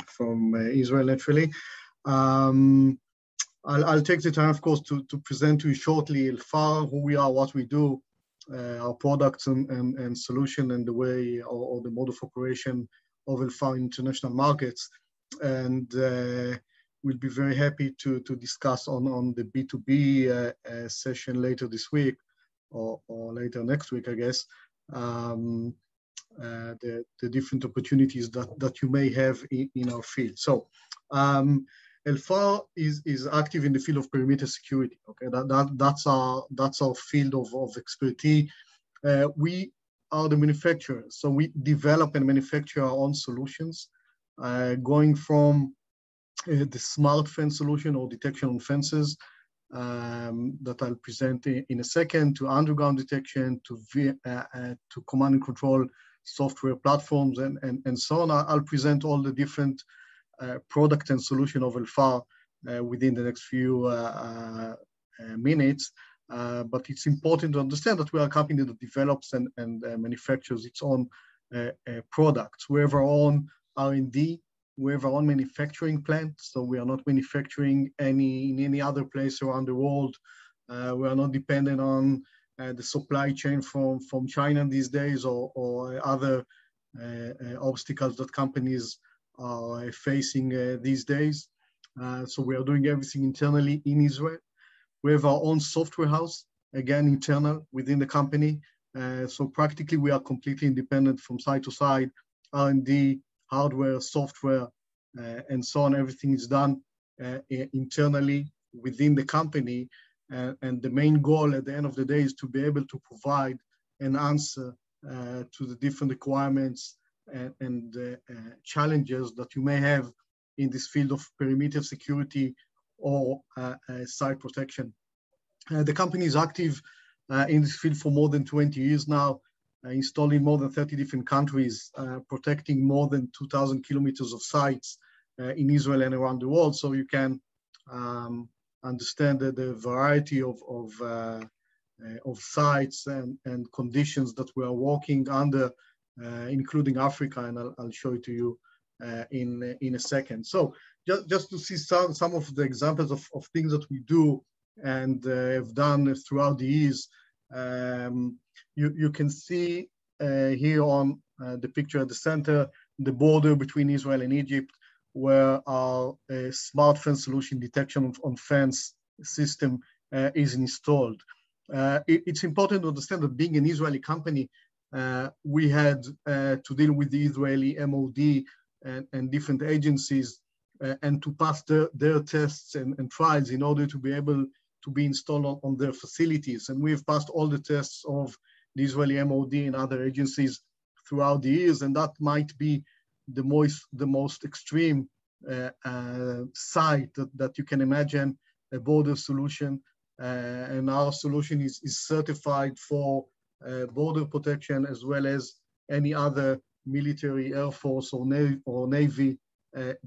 from Israel, naturally. I'll take the time, of course, to present to you shortly Elfar, who we are, what we do, our products and solution, and the way or the mode of operation of Elfar in international markets. And we'll be very happy to discuss on the B2B session later this week or later next week, I guess, the different opportunities that you may have in our field. So Elfar is active in the field of perimeter security. Okay, that's our field of expertise. We are the manufacturer, so we develop and manufacture our own solutions, going from the smart fence solution or detection on fences that I'll present in a second, to underground detection, to command and control software platforms, and so on. I'll present all the different product and solution of Elfar within the next few minutes. But it's important to understand that we are a company that develops and manufactures its own products. We have our own R&D, we have our own manufacturing plant, so we are not manufacturing in any other place around the world. We are not dependent on the supply chain from China these days or other obstacles that companies are facing these days. So we are doing everything internally in Israel. We have our own software house, again, internal within the company. So practically we are completely independent from side to side, R&D, hardware, software, and so on. Everything is done internally within the company. And the main goal at the end of the day is to be able to provide an answer to the different requirements and challenges that you may have in this field of perimeter security or site protection. The company is active in this field for more than 20 years now, installed in more than 30 different countries, protecting more than 2,000 kilometers of sites in Israel and around the world. So you can understand the variety of sites and conditions that we are working under, including Africa, and I'll show it to you in a second. So just to see some of the examples of things that we do and have done throughout the years, you can see here on the picture at the center, the border between Israel and Egypt, where our smart fence solution detection on fence system is installed. It's important to understand that being an Israeli company, we had to deal with the Israeli MOD and different agencies and to pass their tests and trials in order to be able to be installed on their facilities. And we've passed all the tests of the Israeli MOD and other agencies throughout the years, and that might be the most extreme site that you can imagine, a border solution. And our solution is certified for border protection as well as any other military, Air Force or Navy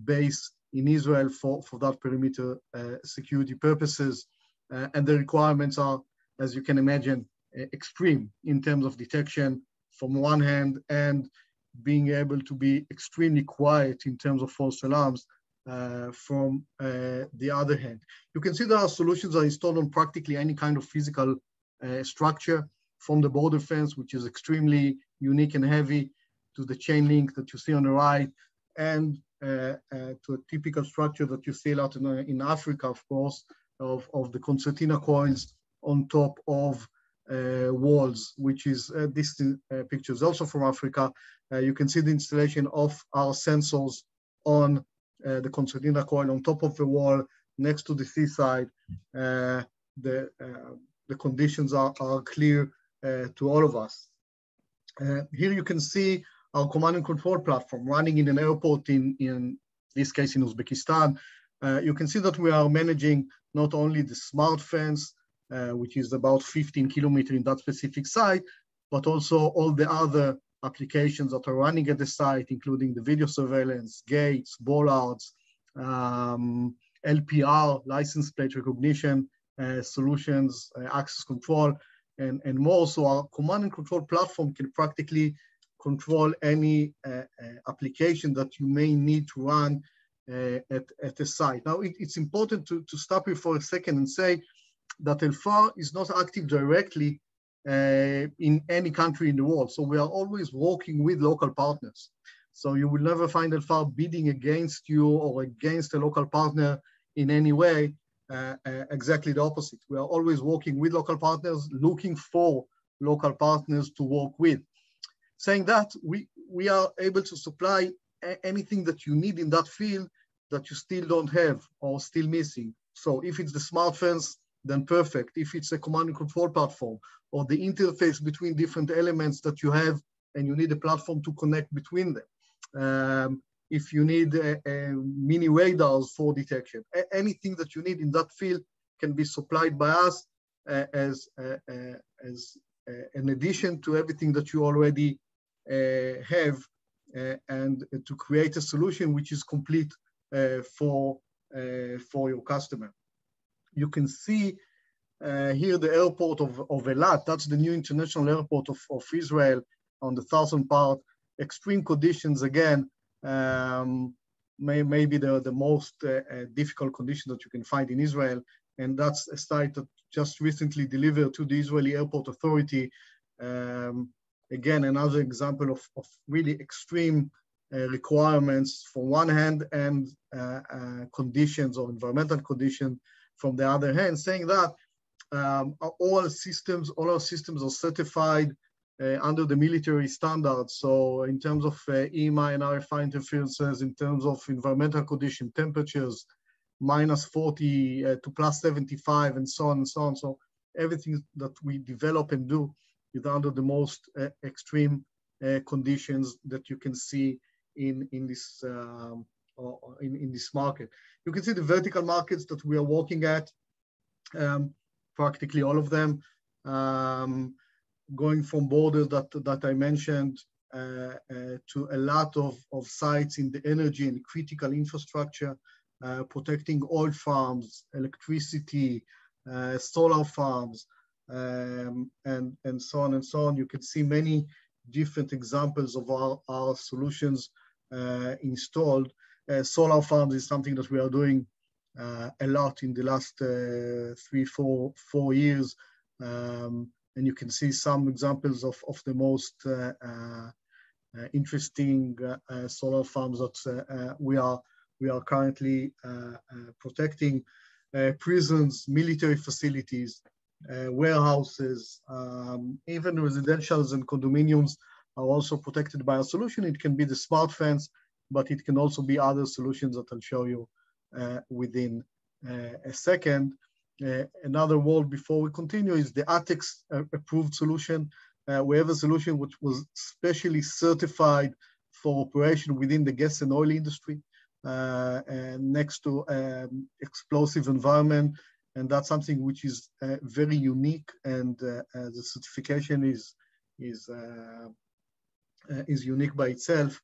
base in Israel for that perimeter security purposes. And the requirements are, as you can imagine, extreme in terms of detection from one hand and being able to be extremely quiet in terms of false alarms from the other hand. You can see that our solutions are installed on practically any kind of physical structure, from the border fence, which is extremely unique and heavy, to the chain link that you see on the right, and to a typical structure that you see a lot in Africa, of course, of the concertina coils on top of walls, which is this picture is also from Africa. You can see the installation of our sensors on the concertina coil on top of the wall next to the seaside. The conditions are clear to all of us. Here you can see our command and control platform running in an airport in this case in Uzbekistan. You can see that we are managing not only the smart fence, which is about 15 kilometers in that specific site, but also all the other applications that are running at the site, including the video surveillance, gates, bollards, LPR, license plate recognition solutions, access control, and more. So our command and control platform can practically control any application that you may need to run at a site. Now, it's important to stop here for a second and say that Elfar is not active directly in any country in the world. So we are always working with local partners. So you will never find Elfar bidding against you or against a local partner in any way. Exactly the opposite. We are always working with local partners, looking for local partners to work with. Saying that, we are able to supply anything that you need in that field that you still don't have or still missing. So if it's the smart fence, then perfect. If it's a command and control platform or the interface between different elements that you have and you need a platform to connect between them. If you need mini radars for detection, anything that you need in that field can be supplied by us as an addition to everything that you already have, and to create a solution which is complete for your customer. You can see here the airport of Eilat. That's the new international airport of Israel on the southern part. Extreme conditions again. Maybe the most difficult condition that you can find in Israel, and that's a site that just recently delivered to the Israeli Airport Authority. Again, another example of really extreme requirements from one hand and conditions or environmental conditions from the other hand, saying that all our systems are certified under the military standards. So in terms of EMI and RFI interferences, in terms of environmental condition, temperatures, -40 to +75 and so on and so on. So everything that we develop and do is under the most extreme conditions that you can see in this market. You can see the vertical markets that we are working at, practically all of them, going from borders that I mentioned to a lot of sites in the energy and critical infrastructure, protecting oil farms, electricity, solar farms, and so on and so on. You can see many different examples of our solutions installed. Solar farms is something that we are doing a lot in the last 3-4 years. And you can see some examples of the most interesting solar farms that we are currently protecting. Prisons, military facilities, warehouses, even residentials and condominiums are also protected by a solution. It can be the smart fence, but it can also be other solutions that I'll show you within a second. Another word before we continue is the ATEX approved solution. We have a solution which was specially certified for operation within the gas and oil industry, and next to explosive environment. And that's something which is very unique, and the certification is unique by itself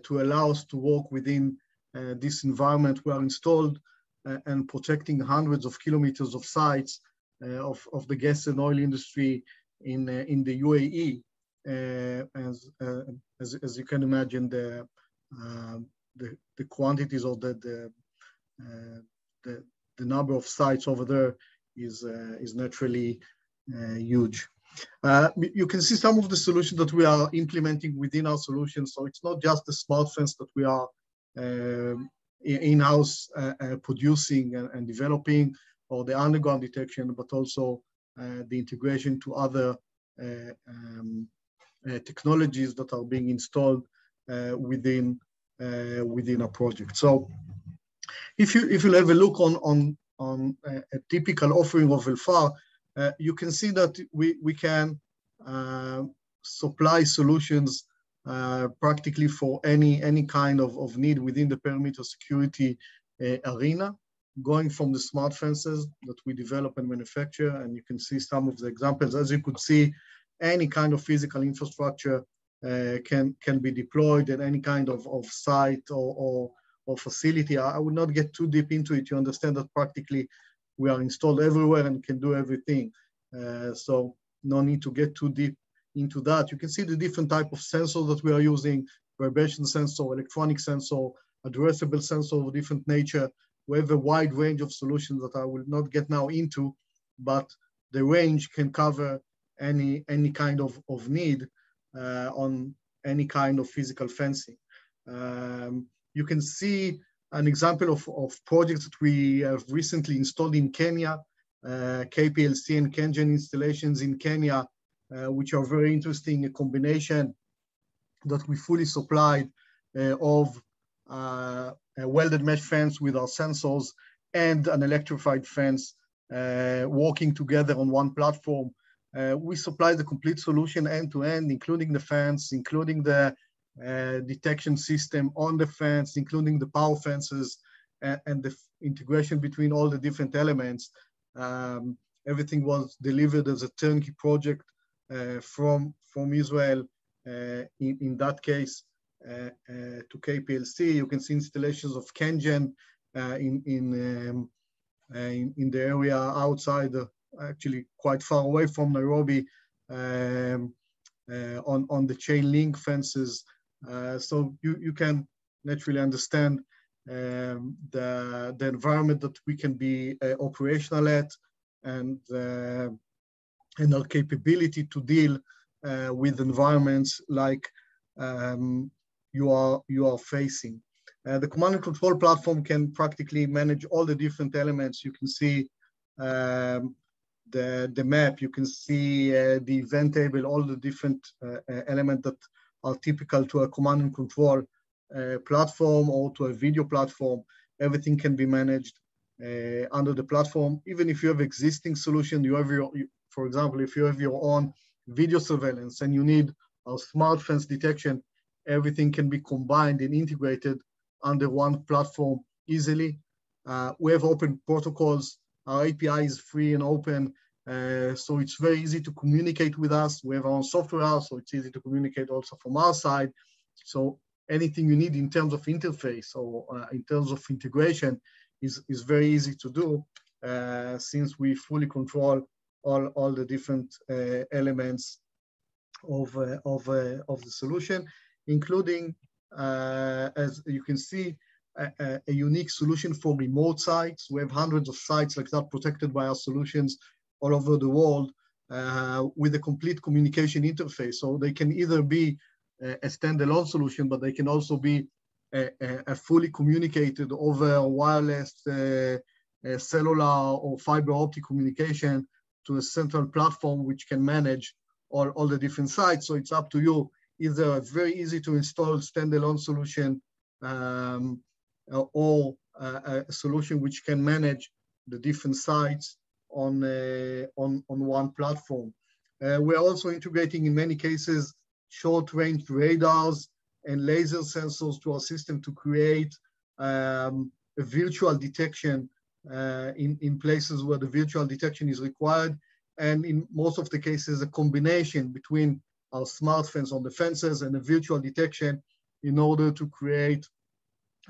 to allow us to work within this environment. We are installed and protecting hundreds of kilometers of sites of the gas and oil industry in the UAE. As you can imagine, the quantities of the number of sites over there is naturally huge. You can see some of the solutions that we are implementing within our solutions. So it's not just the smart fence that we are in-house producing and developing, or the underground detection, but also the integration to other technologies that are being installed within a project. So if you have a look on a typical offering of ELFAR, you can see that we can supply solutions practically for any kind of need within the perimeter security arena, going from the smart fences that we develop and manufacture. And you can see some of the examples. As you could see, any kind of physical infrastructure can be deployed at any kind of site or facility. I would not get too deep into it. You understand that practically we are installed everywhere and can do everything. So no need to get too deep into that. You can see the different type of sensors that we are using: vibration sensor, electronic sensor, addressable sensor of different nature. We have a wide range of solutions that I will not get now into, but the range can cover any kind of need on any kind of physical fencing. You can see an example of projects that we have recently installed in Kenya, KPLC and KenGen installations in Kenya, which are very interesting, a combination that we fully supplied of a welded mesh fence with our sensors and an electrified fence working together on one platform. We supply the complete solution end to end, including the fence, including the detection system on the fence, including the power fences, and the integration between all the different elements. Everything was delivered as a turnkey project from Israel, in that case, to KPLC. You can see installations of KenGen in the area outside, actually quite far away from Nairobi, on the chain link fences. So you can naturally understand the environment that we can be operational at, and our capability to deal with environments like you are facing. The command and control platform can practically manage all the different elements. You can see the map, you can see the event table, all the different elements that are typical to a command and control platform or to a video platform. Everything can be managed under the platform. Even if you have existing solution, you have for example, if you have your own video surveillance and you need a smart fence detection, everything can be combined and integrated under one platform easily. We have open protocols. Our API is free and open, so it's very easy to communicate with us. We have our own software house, so it's easy to communicate also from our side. So anything you need in terms of interface or in terms of integration is very easy to do, since we fully control all the different elements of the solution, including, as you can see, a unique solution for remote sites. We have hundreds of sites like that protected by our solutions all over the world, with a complete communication interface. So they can either be a standalone solution, but they can also be a fully communicated over wireless, cellular or fiber optic communication to a central platform which can manage all the different sites. So it's up to you, either a very easy to install standalone solution or a solution which can manage the different sites on one platform. We're also integrating in many cases short-range radars and laser sensors to our system to create a virtual detection in places where the virtual detection is required. And in most of the cases, a combination between our smart fence on the fences and a virtual detection in order to create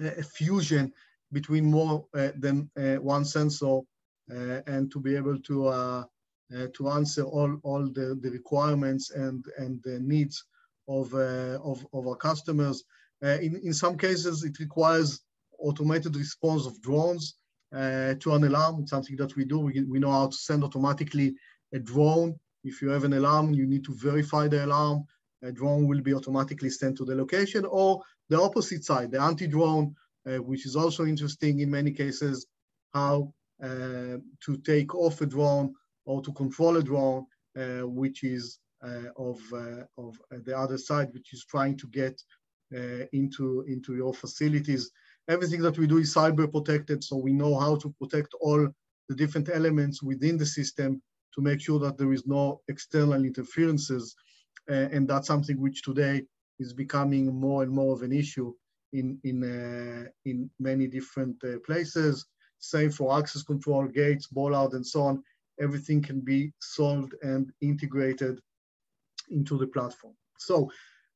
a fusion between more than one sensor and to be able to answer all the requirements and the needs of our customers. In some cases, it requires automated response of drones to an alarm. It's something that we do. We know how to send automatically a drone. If you have an alarm, you need to verify the alarm. A drone will be automatically sent to the location, or the opposite side, the anti-drone, which is also interesting in many cases, how to take off a drone or to control a drone, which is of the other side, which is trying to get into your facilities. Everything that we do is cyber protected, so we know how to protect all the different elements within the system to make sure that there is no external interferences. And that's something which today is becoming more and more of an issue in many different places. Same for access control, gates, bollard, and so on. Everything can be solved and integrated into the platform. So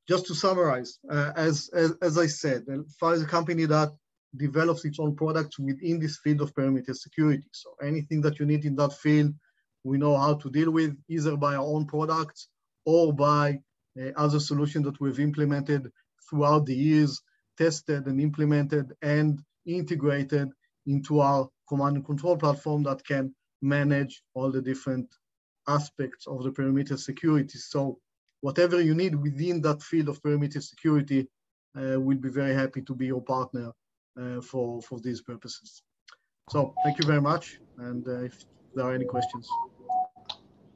just to summarize, as I said, Elfar is a company that develops its own products within this field of perimeter security. So anything that you need in that field, we know how to deal with, either by our own products or by other solutions that we've implemented throughout the years, tested and implemented and integrated into our command and control platform that can manage all the different aspects of the perimeter security. So whatever you need within that field of perimeter security, we'll be very happy to be your partner for these purposes. So thank you very much. And if there are any questions.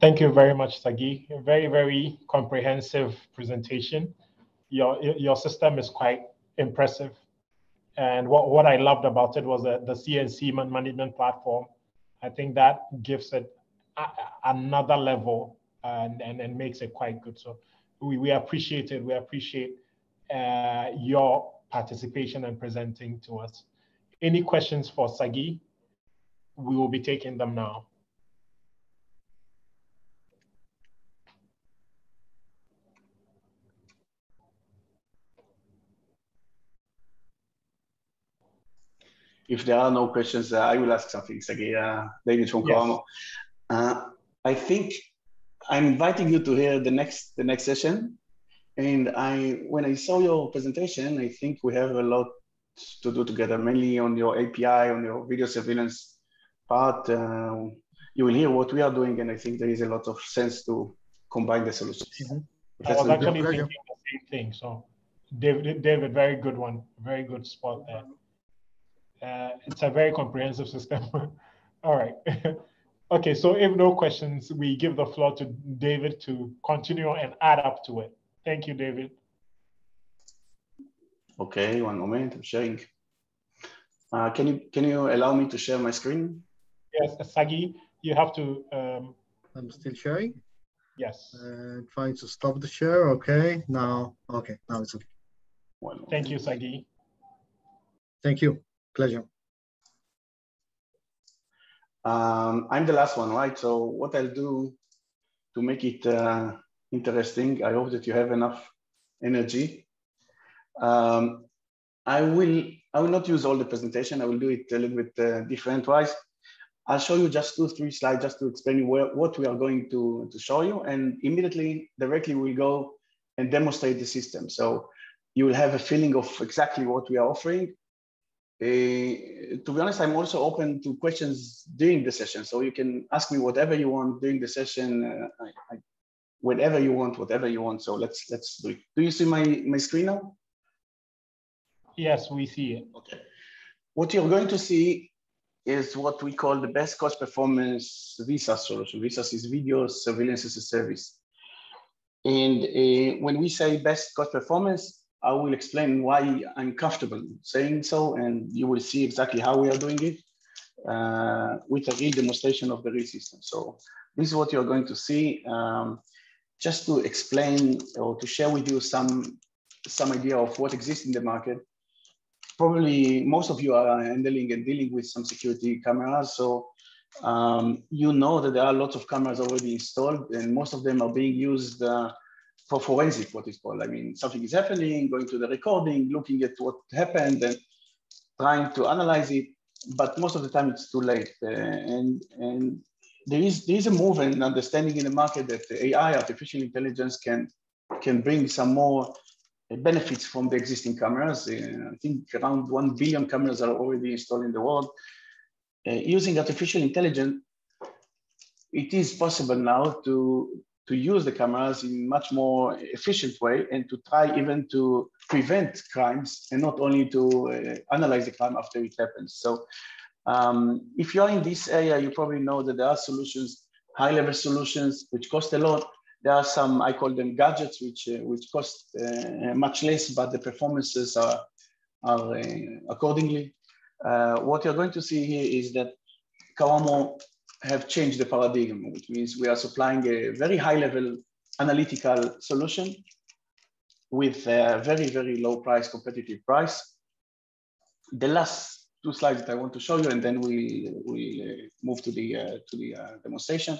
Thank you very much, Sagi. A very, very comprehensive presentation. Your system is quite impressive. And what I loved about it was the CNC management platform. I think that gives it another level and makes it quite good. So we appreciate it. We appreciate your participation and presenting to us. Any questions for Sagi? We will be taking them now. If there are no questions, I will ask something, Sagi. David from Coramo. I think I'm inviting you to hear the next session. And when I saw your presentation, I think we have a lot to do together, mainly on your API, on your video surveillance part. You will hear what we are doing, and I think there is a lot of sense to combine the solutions. I was actually thinking the same thing. So David, very good one, very good spot there. It's a very comprehensive system. All right. Okay, so if no questions, we give the floor to David to continue and add up to it. Thank you, David. Okay, one moment, I'm sharing. Can you allow me to share my screen? Yes, Sagi, you have to. I'm still sharing. Yes. Trying to stop the share. Okay, now it's okay. Thank you, Sagi. Thank you. Pleasure. I'm the last one, right? So what I'll do to make it interesting, I hope that you have enough energy. I will not use all the presentation. I will do it a little bit different wise. I'll show you just 2-3 slides just to explain what we are going to show you, and immediately, directly, we'll go and demonstrate the system. So you will have a feeling of exactly what we are offering. To be honest, I'm also open to questions during the session. So you can ask me whatever you want during the session, whatever you want. So let's do it. Do you see my screen now? Yes, we see it. Okay. What you're going to see is what we call the best cost performance VSAS solution. VSAS is Video Surveillance as a Service. And when we say best cost performance, I will explain why I'm comfortable saying so, and you will see exactly how we are doing it with a real demonstration of the real system. So this is what you're going to see. Just to explain or to share with you some idea of what exists in the market. Probably most of you are handling and dealing with some security cameras. So you know that there are lots of cameras already installed, and most of them are being used for forensic, what is called. I mean, something is happening, going to the recording, looking at what happened and trying to analyze it. But most of the time it's too late. And there is a move and understanding in the market that AI, artificial intelligence, can bring some more benefits from the existing cameras. I think around 1 billion cameras are already installed in the world. Using artificial intelligence, it is possible now to use the cameras in much more efficient way and to try even to prevent crimes and not only to analyze the crime after it happens. So if you're in this area, you probably know that there are solutions, high-level solutions, which cost a lot. There are some, I call them gadgets, which cost much less, but the performances are accordingly. What you're going to see here is that Kawamo have changed the paradigm, which means we are supplying a very high-level analytical solution with a very, very low price, competitive price. The last 2 slides that I want to show you, and then we move to the demonstration.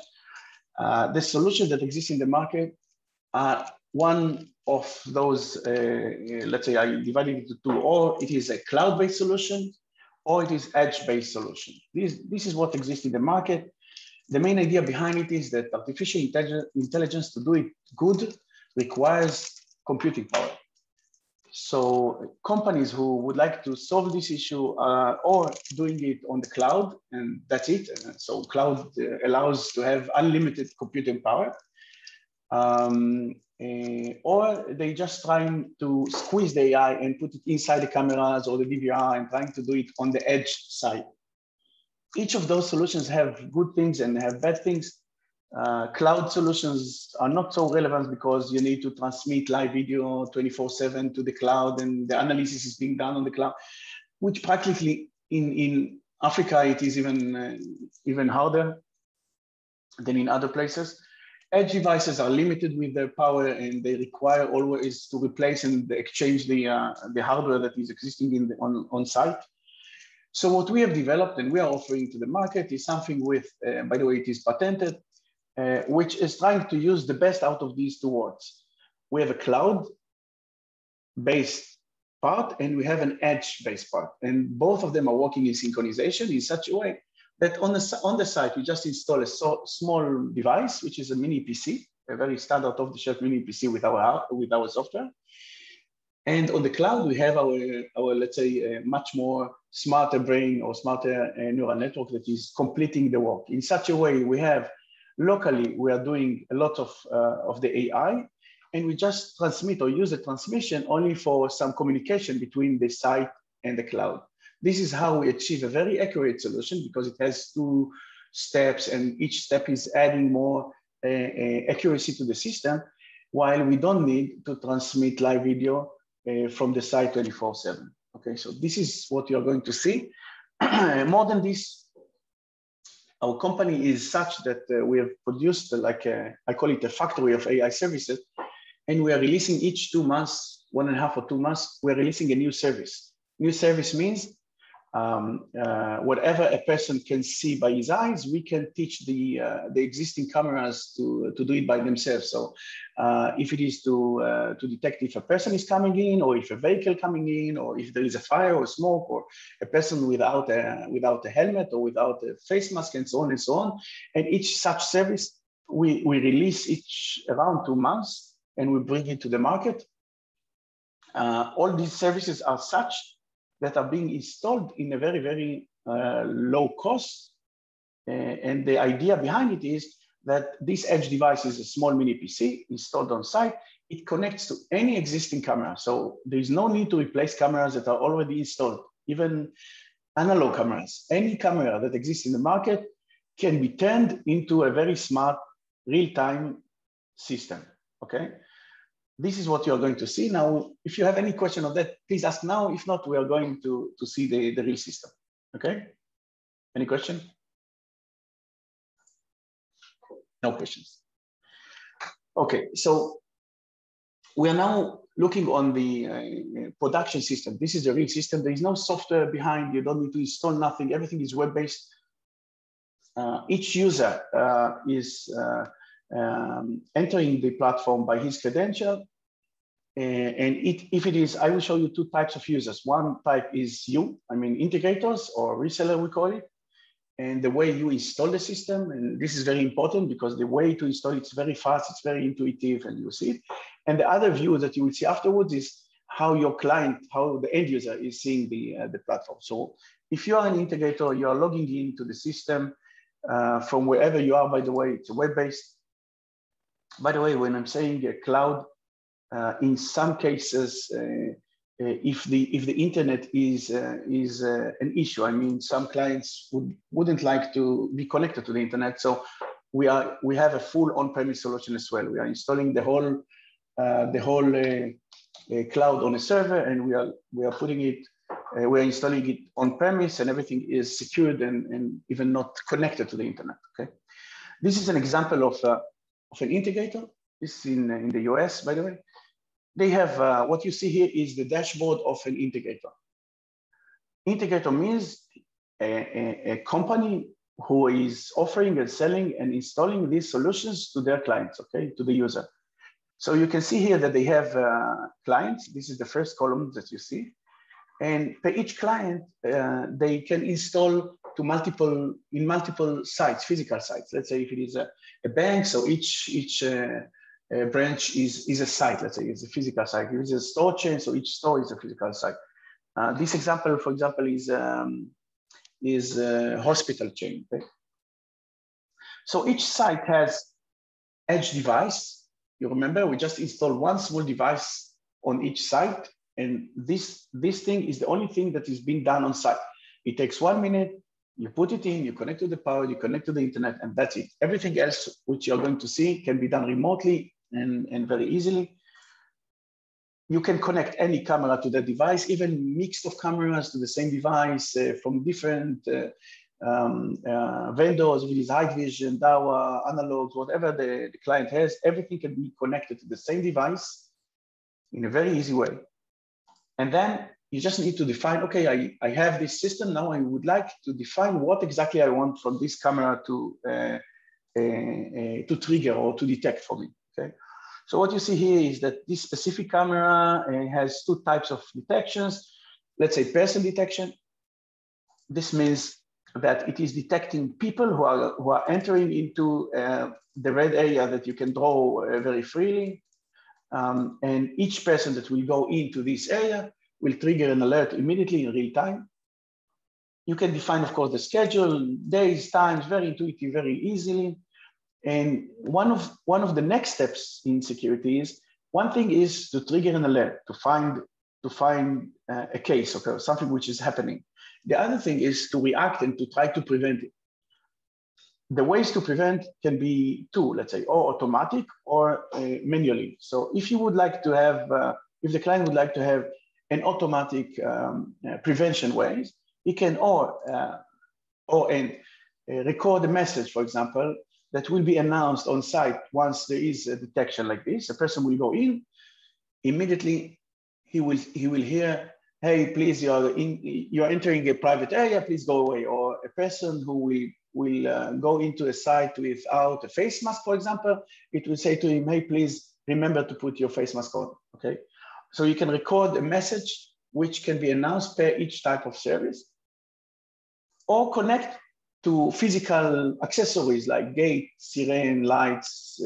The solutions that exist in the market are one of those, let's say I divided it into 2, or it is a cloud-based solution, or it is edge-based solution. This is what exists in the market. The main idea behind it is that artificial intelligence to do it good requires computing power. So companies who would like to solve this issue or doing it on the cloud, and that's it. So cloud allows to have unlimited computing power. Or they just trying to squeeze the AI and put it inside the cameras or the DVR and trying to do it on the edge side. Each of those solutions have good things and have bad things. Cloud solutions are not so relevant because you need to transmit live video 24/7 to the cloud, and the analysis is being done on the cloud, which practically in Africa, it is even harder than in other places. Edge devices are limited with their power, and they require always to replace and exchange the hardware that is existing on site. So what we have developed and we are offering to the market is something with, by the way, it is patented, which is trying to use the best out of these 2 worlds. We have a cloud-based part and we have an edge-based part. And both of them are working in synchronization in such a way that on the site, we just install a small device, which is a mini PC, a very standard off-the-shelf mini PC with our software. And on the cloud, we have our let's say, much more smarter brain or smarter neural network that is completing the work. In such a way, we have locally, we are doing a lot of the AI, and we just transmit or use the transmission only for some communication between the site and the cloud. This is how we achieve a very accurate solution because it has 2 steps, and each step is adding more accuracy to the system, while we don't need to transmit live video from the site 24/7. Okay, so this is what you're going to see. More than this, our company is such that we have produced I call it a factory of AI services, and we are releasing each 2 months, 1.5 or 2 months, we're releasing a new service. New service means whatever a person can see by his eyes, we can teach the existing cameras to do it by themselves. So if it is to detect if a person is coming in, or if a vehicle coming in, or if there is a fire or smoke, or a person without a helmet or without a face mask, and so on and so on. And each such service, we release each around 2 months, and we bring it to the market. All these services are such that are being installed in a very, very low cost. And the idea behind it is that this edge device is a small mini PC installed on site. It connects to any existing camera. So there's no need to replace cameras that are already installed, even analog cameras. Any camera that exists in the market can be turned into a very smart real-time system, okay? This is what you're going to see. Now, if you have any question on that, please ask now. If not, we are going to see the real system, okay? Any question? No questions. Okay, so we are now looking on the production system. This is the real system. There is no software behind. You don't need to install nothing. Everything is web-based. Each user is entering the platform by his credential. And if it is, I will show you 2 types of users. One type is you, I mean, integrators or reseller, we call it. And the way you install the system, and this is very important because the way to install it's very fast, it's very intuitive, and you see it. And the other view that you will see afterwards is how your client, how the end user is seeing the platform. So if you are an integrator, you are logging into the system from wherever you are. By the way, it's web-based. By the way, when I'm saying a cloud, in some cases, if the internet is an issue, I mean, some clients wouldn't like to be connected to the internet. So we have a full on-premise solution as well. We are installing the whole cloud on a server, and we are putting it. We are installing it on-premise, and everything is secured and even not connected to the internet. Okay, this is an example of an integrator. This is in the US, by the way. They have, what you see here is the dashboard of an integrator. Integrator means a company who is offering and selling and installing these solutions to their clients, okay, to the user. So you can see here that they have clients. This is the first column that you see. And per each client, they can install to multiple sites, physical sites. Let's say if it is a bank, so each branch is a site. Let's say it's a physical site. If it's a store chain, so each store is a physical site. This example, for example, is a hospital chain. Okay? So each site has edge device. You remember we just installed one small device on each site, and this thing is the only thing that is being done on site. It takes 1 minute. You put it in, you connect to the power, you connect to the internet, and that's it. Everything else which you're going to see can be done remotely and very easily. You can connect any camera to that device, even mixed of cameras to the same device from different vendors, with his high vision, DAWA, analogs, whatever the client has, everything can be connected to the same device in a very easy way. And then you just need to define, okay, I have this system, now I would like to define what exactly I want from this camera to trigger or to detect for me, okay? So what you see here is that this specific camera has 2 types of detections. Let's say person detection. This means that it is detecting people who are entering into the red area that you can draw very freely. And each person that will go into this area will trigger an alert immediately in real time. You can define, of course, the schedule, days, times, very intuitive, very easily. And one of the next steps in security is, one thing is to trigger an alert, to find a case, okay, something which is happening. The other thing is to react and to try to prevent it. The ways to prevent can be two, let's say, or automatic or manually. So if you would like to have, if the client would like to have an automatic prevention ways, he can record a message, for example, that will be announced on site once there is a detection like this. A person will go in, immediately he will hear, hey, please, you're entering a private area, please go away. Or a person who will go into a site without a face mask, for example, it will say to him, hey, please remember to put your face mask on, okay? So you can record a message which can be announced per each type of service, or connect to physical accessories like gate, siren, lights,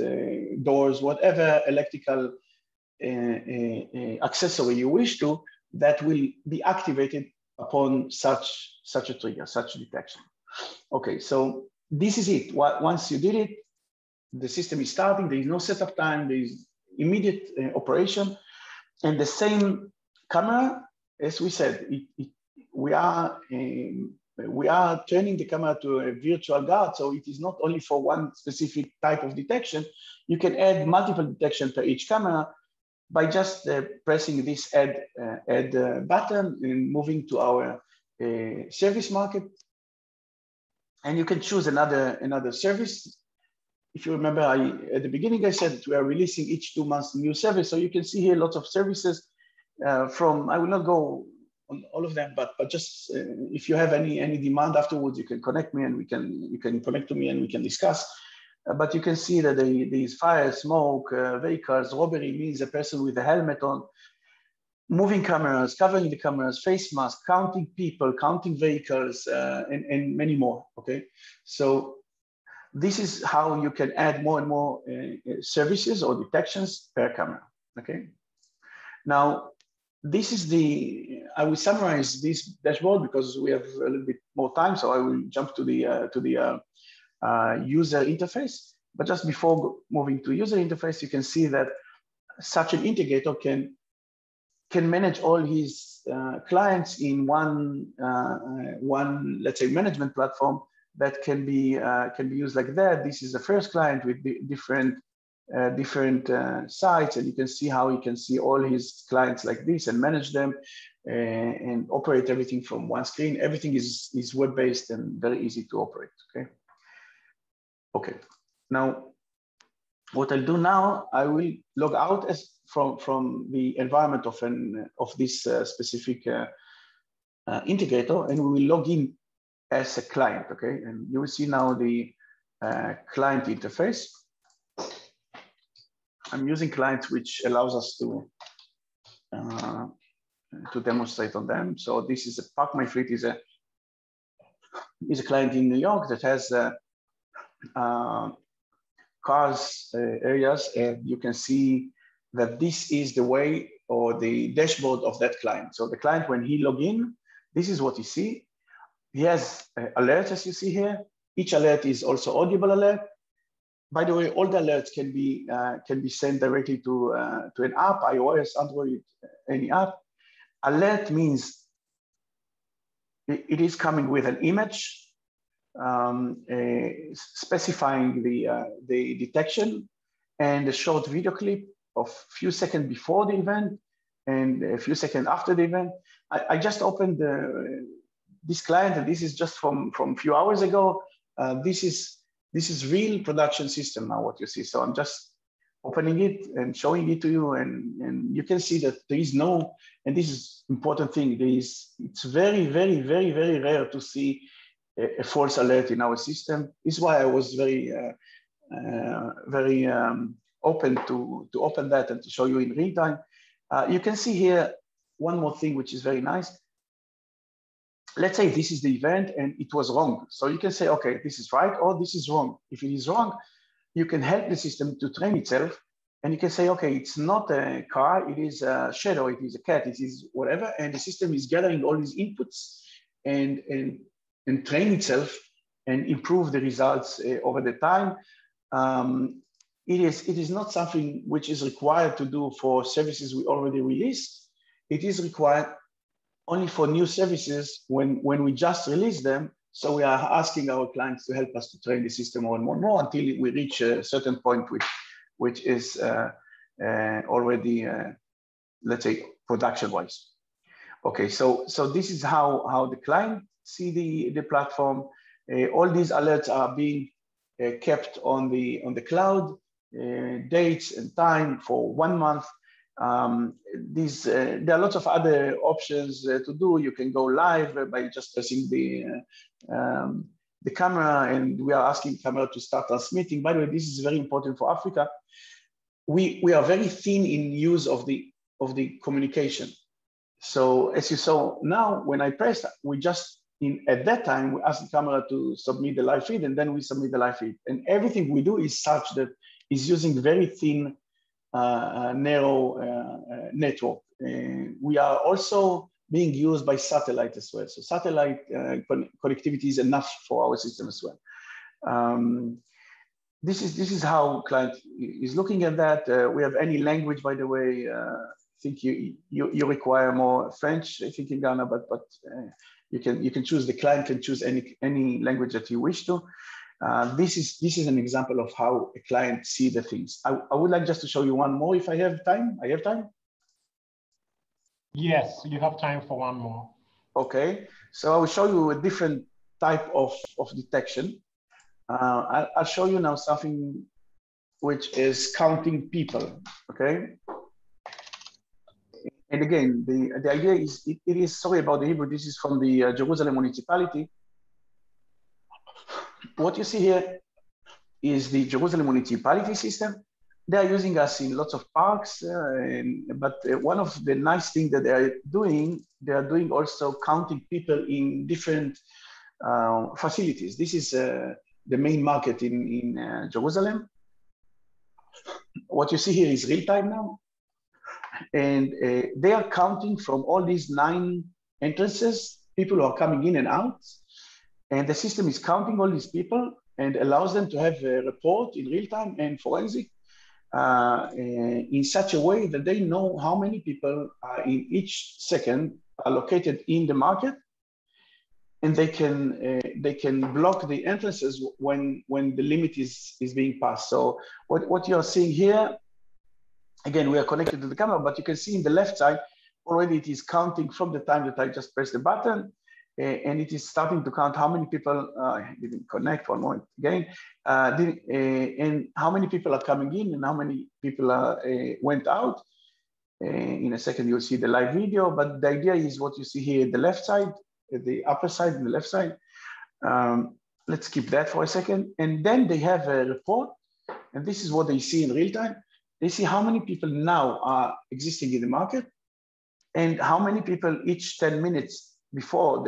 doors, whatever electrical accessory you wish to, that will be activated upon such a trigger, such a detection. Okay, so this is it. Once you did it, the system is starting, there is no setup time, there is immediate operation. And the same camera, as we said, we are turning the camera to a virtual guard, so it is not only for one specific type of detection. You can add multiple detection per each camera by just pressing this add button and moving to our service market. And you can choose another service. If you remember, at the beginning I said that we are releasing each 2 months new service. So you can see here lots of services from, I will not go on all of them, but just if you have any demand afterwards, you can connect me and you can connect to me and we can discuss. But you can see that there is fire, smoke, vehicles, robbery means a person with a helmet on, moving cameras, covering the cameras, face mask, counting people, counting vehicles, and many more, okay? So this is how you can add more and more services or detections per camera, okay? Now, this is I will summarize this dashboard because we have a little bit more time, so I will jump to the user interface. But just before moving to user interface, you can see that such an integrator can manage all his clients in one, let's say, management platform that can be used like that. This is the first client with different sites, and you can see how he can see all his clients like this and manage them and operate everything from one screen. Everything is web-based and very easy to operate, okay? Okay, now what I'll do now, I will log out from the environment of this specific integrator, and we will log in as a client, okay? And you will see now the client interface. I'm using clients, which allows us to demonstrate on them. So this is a Park My Fleet is a client in New York that has cars areas, and you can see that this is the way or the dashboard of that client. So the client, when he log in, this is what you see. He has alerts, as you see here. Each alert is also audible alert. By the way, all the alerts can be sent directly to an app, iOS, Android, any app. Alert means it is coming with an image specifying the detection and a short video clip of a few seconds before the event and a few seconds after the event. I just opened this client, and this is just from a few hours ago. This is real production system now, what you see. So I'm just opening it and showing it to you, and you can see that there is no, and this is important thing, it's very, very, very, very rare to see a false alert in our system. This is why I was very open to open that and to show you in real time. You can see here one more thing, which is very nice. Let's say this is the event and it was wrong. So you can say, okay, this is right or this is wrong. If it is wrong, you can help the system to train itself, and you can say, okay, it's not a car, it is a shadow, it is a cat, it is whatever. And the system is gathering all these inputs and train itself and improve the results over the time. It is not something which is required to do for services we already released. It is required only for new services when we just release them, So we are asking our clients to help us to train the system more and more until we reach a certain point which is already, let's say, production-wise. Okay, so this is how the client see the platform. All these alerts are being kept on the cloud, dates and time for 1 month. There are lots of other options to do. You can go live by just pressing the camera, and we are asking camera to start transmitting. By the way, this is very important for Africa. We are very thin in use of the communication. So as you saw now, when I pressed, we just at that time we ask the camera to submit the live feed, and then we submit the live feed. And everything we do is such that is using very thin, narrow network. We are also being used by satellite as well. So satellite connectivity is enough for our system as well. This is how client is looking at that. We have any language, by the way. I think you require more French, I think, in Ghana, but you can choose. The client can choose any language that you wish to. This is an example of how a client see the things. I would like just to show you one more if I have time. I have time? Yes, you have time for one more. Okay, so I will show you a different type of detection. I'll show you now something which is counting people, okay? And again, the idea is, it is, sorry about the Hebrew, this is from the Jerusalem municipality. What you see here is the Jerusalem municipality system. They are using us in lots of parks, but one of the nice things that they are doing also counting people in different facilities. This is the main market in Jerusalem. What you see here is real time now. And they are counting from all these 9 entrances, people who are coming in and out. And the system is counting all these people and allows them to have a report in real time and forensic in such a way that they know how many people in each second are located in the market. And they can block the entrances when the limit is being passed. So what you're seeing here, again, we are connected to the camera, but you can see in the left side, already it is counting from the time that I just pressed the button, and it is starting to count how many people, didn't connect one more again, and how many people are coming in and how many people went out. In a second, you'll see the live video, but the idea is what you see here, the left side, the upper side and the left side. Let's keep that for a second. And then they have a report, and this is what they see in real time. They see how many people now are existing in the market and how many people each 10 minutes before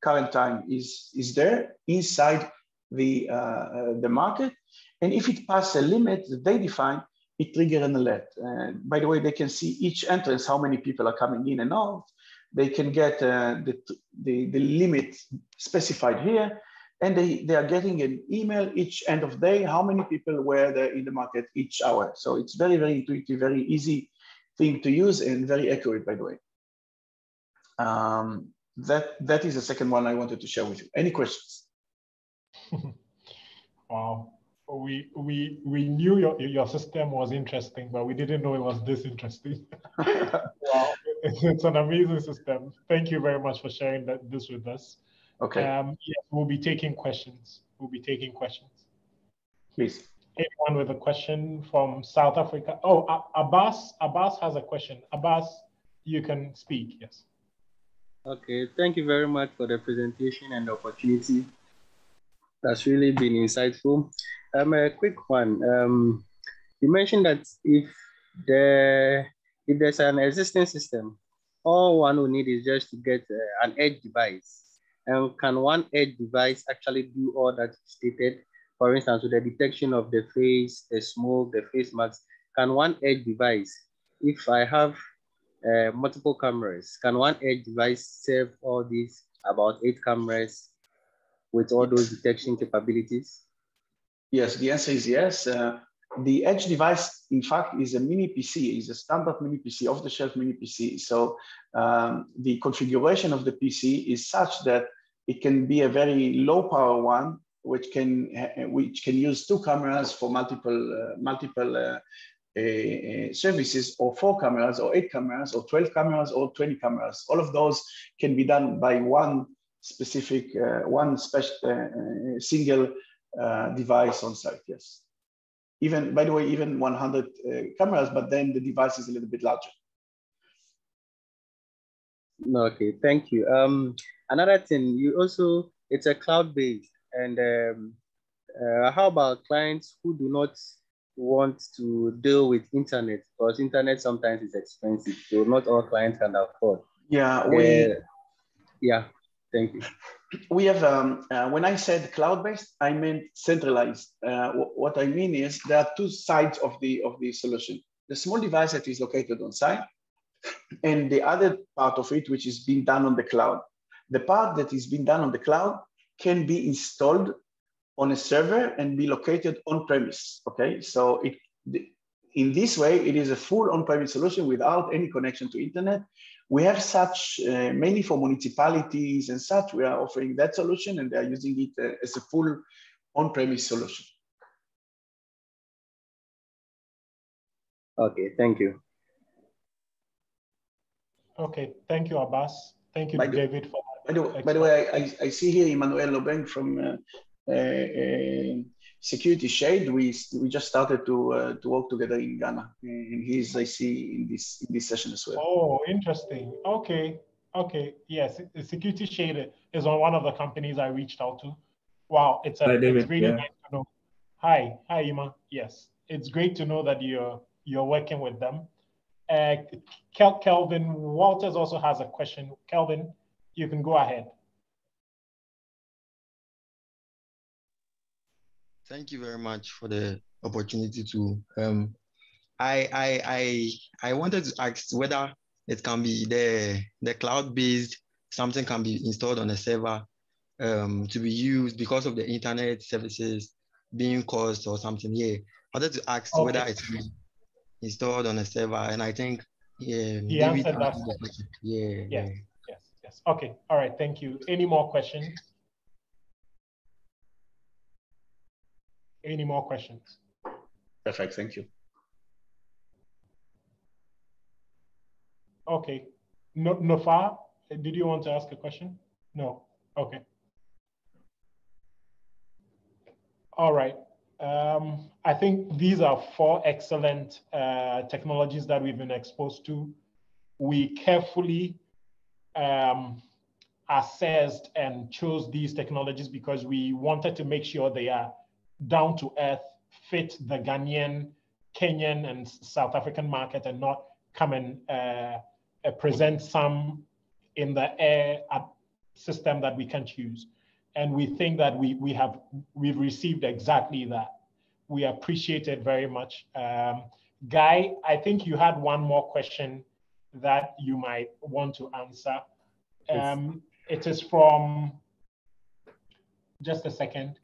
current time is there inside the market. And if it passes a limit that they define, it triggers an alert. By the way, they can see each entrance, how many people are coming in and out. They can get the limit specified here. And they are getting an email each end of day, how many people were there in the market each hour. So it's very, very intuitive, very easy thing to use and very accurate, by the way. That is the second one I wanted to share with you. Any questions? Wow. We knew your system was interesting, but we didn't know it was this interesting. Wow, it's an amazing system. Thank you very much for sharing this with us. Okay. Yes, we'll be taking questions. Please. Anyone with a question from South Africa? Oh, Abbas has a question. Abbas, you can speak, yes. Okay, thank you very much for the presentation and the opportunity. That's really been insightful. A quick one. You mentioned that if there's an existing system, all one will need is just to get an edge device. And can one edge device actually do all that stated? For instance, with the detection of the face, the smoke, the face masks, can one edge device, if I have multiple cameras, can one edge device serve all these about 8 cameras with all those detection capabilities? Yes, the answer is yes. The edge device, in fact, is a mini PC, is a standard mini PC, off-the-shelf mini PC. So the configuration of the PC is such that It can be a very low power one, which can use 2 cameras for multiple services, or 4 cameras, or 8 cameras, or 12 cameras, or 20 cameras. All of those can be done by one specific, single device on site. Yes. Even, by the way, even 100 cameras, but then the device is a little bit larger. Okay, thank you. Another thing, it's a cloud-based, and how about clients who do not want to deal with internet, because internet sometimes is expensive, so not all clients can afford. Yeah, thank you. We have, when I said cloud-based, I meant centralized. What I mean is there are 2 sides of the solution. The small device that is located on site, and the other part of it, which is being done on the cloud. The part that is being done on the cloud can be installed on a server and be located on premise, okay? So in this way, it is a full on-premise solution without any connection to internet. We have such, mainly for municipalities and such, we are offering that solution, and they are using it as a full on-premise solution. Okay, thank you. Okay, thank you, Abbas. Thank you, David, for that. By the way, I see here Emmanuel Lobeng from Security Shade. We just started to work together in Ghana, and he's, I see, in this session as well. Oh, interesting. Okay, yes, Security Shade is on one of the companies I reached out to. Hi, it's really great to know. Hi, Ima. Yes, it's great to know that you're working with them. Kelvin Walters also has a question. Kelvin, you can go ahead. Thank you very much for the opportunity to. I wanted to ask whether it can be the cloud-based, something can be installed on a server to be used because of the internet services being cost or something. Yeah, I wanted to ask whether it can be installed on a server, and I think he answered that. Yes. Okay, all right, thank you. Any more questions? Any more questions? Perfect, thank you. Okay, Nofar, did you want to ask a question? No, okay. All right, I think these are 4 excellent technologies that we've been exposed to. We carefully assessed and chose these technologies because we wanted to make sure they are down to earth, fit the Ghanaian, Kenyan, and South African market, and not come and present some in the air system that we can't use. And we think that we've received exactly that. We appreciate it very much. Guy, I think you had one more question that you might want to answer. It is from, just a second.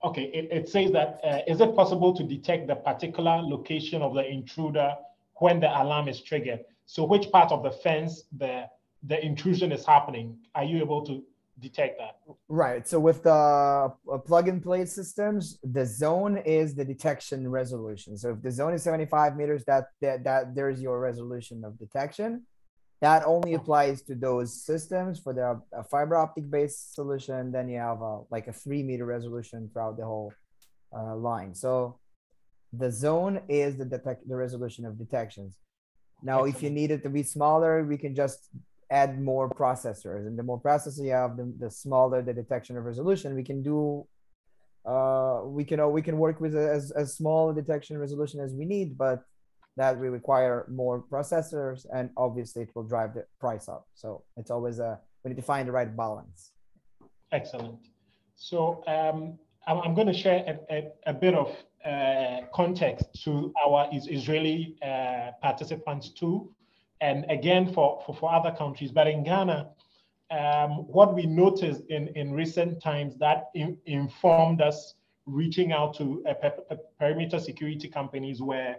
Okay, it says that, is it possible to detect the particular location of the intruder when the alarm is triggered? So which part of the fence the intrusion is happening? Are you able to detect that? Right, so with the plug-and-play systems, the zone is the detection resolution. So if the zone is 75 meters, that there's your resolution of detection. That only applies to those systems. For the fiber optic based solution, then you have like a 3-meter resolution throughout the whole line. So the zone is the resolution of detections. Now, if you need it to be smaller, we can just add more processors, and the more processors you have, the smaller the detection of resolution. We can do, we can work with as small a detection resolution as we need, but that will require more processors, and obviously it will drive the price up. So it's always we need to find the right balance. Excellent. So I'm going to share a bit of context to our Israeli participants too, and again for other countries. But in Ghana, what we noticed in recent times that informed us reaching out to perimeter security companies were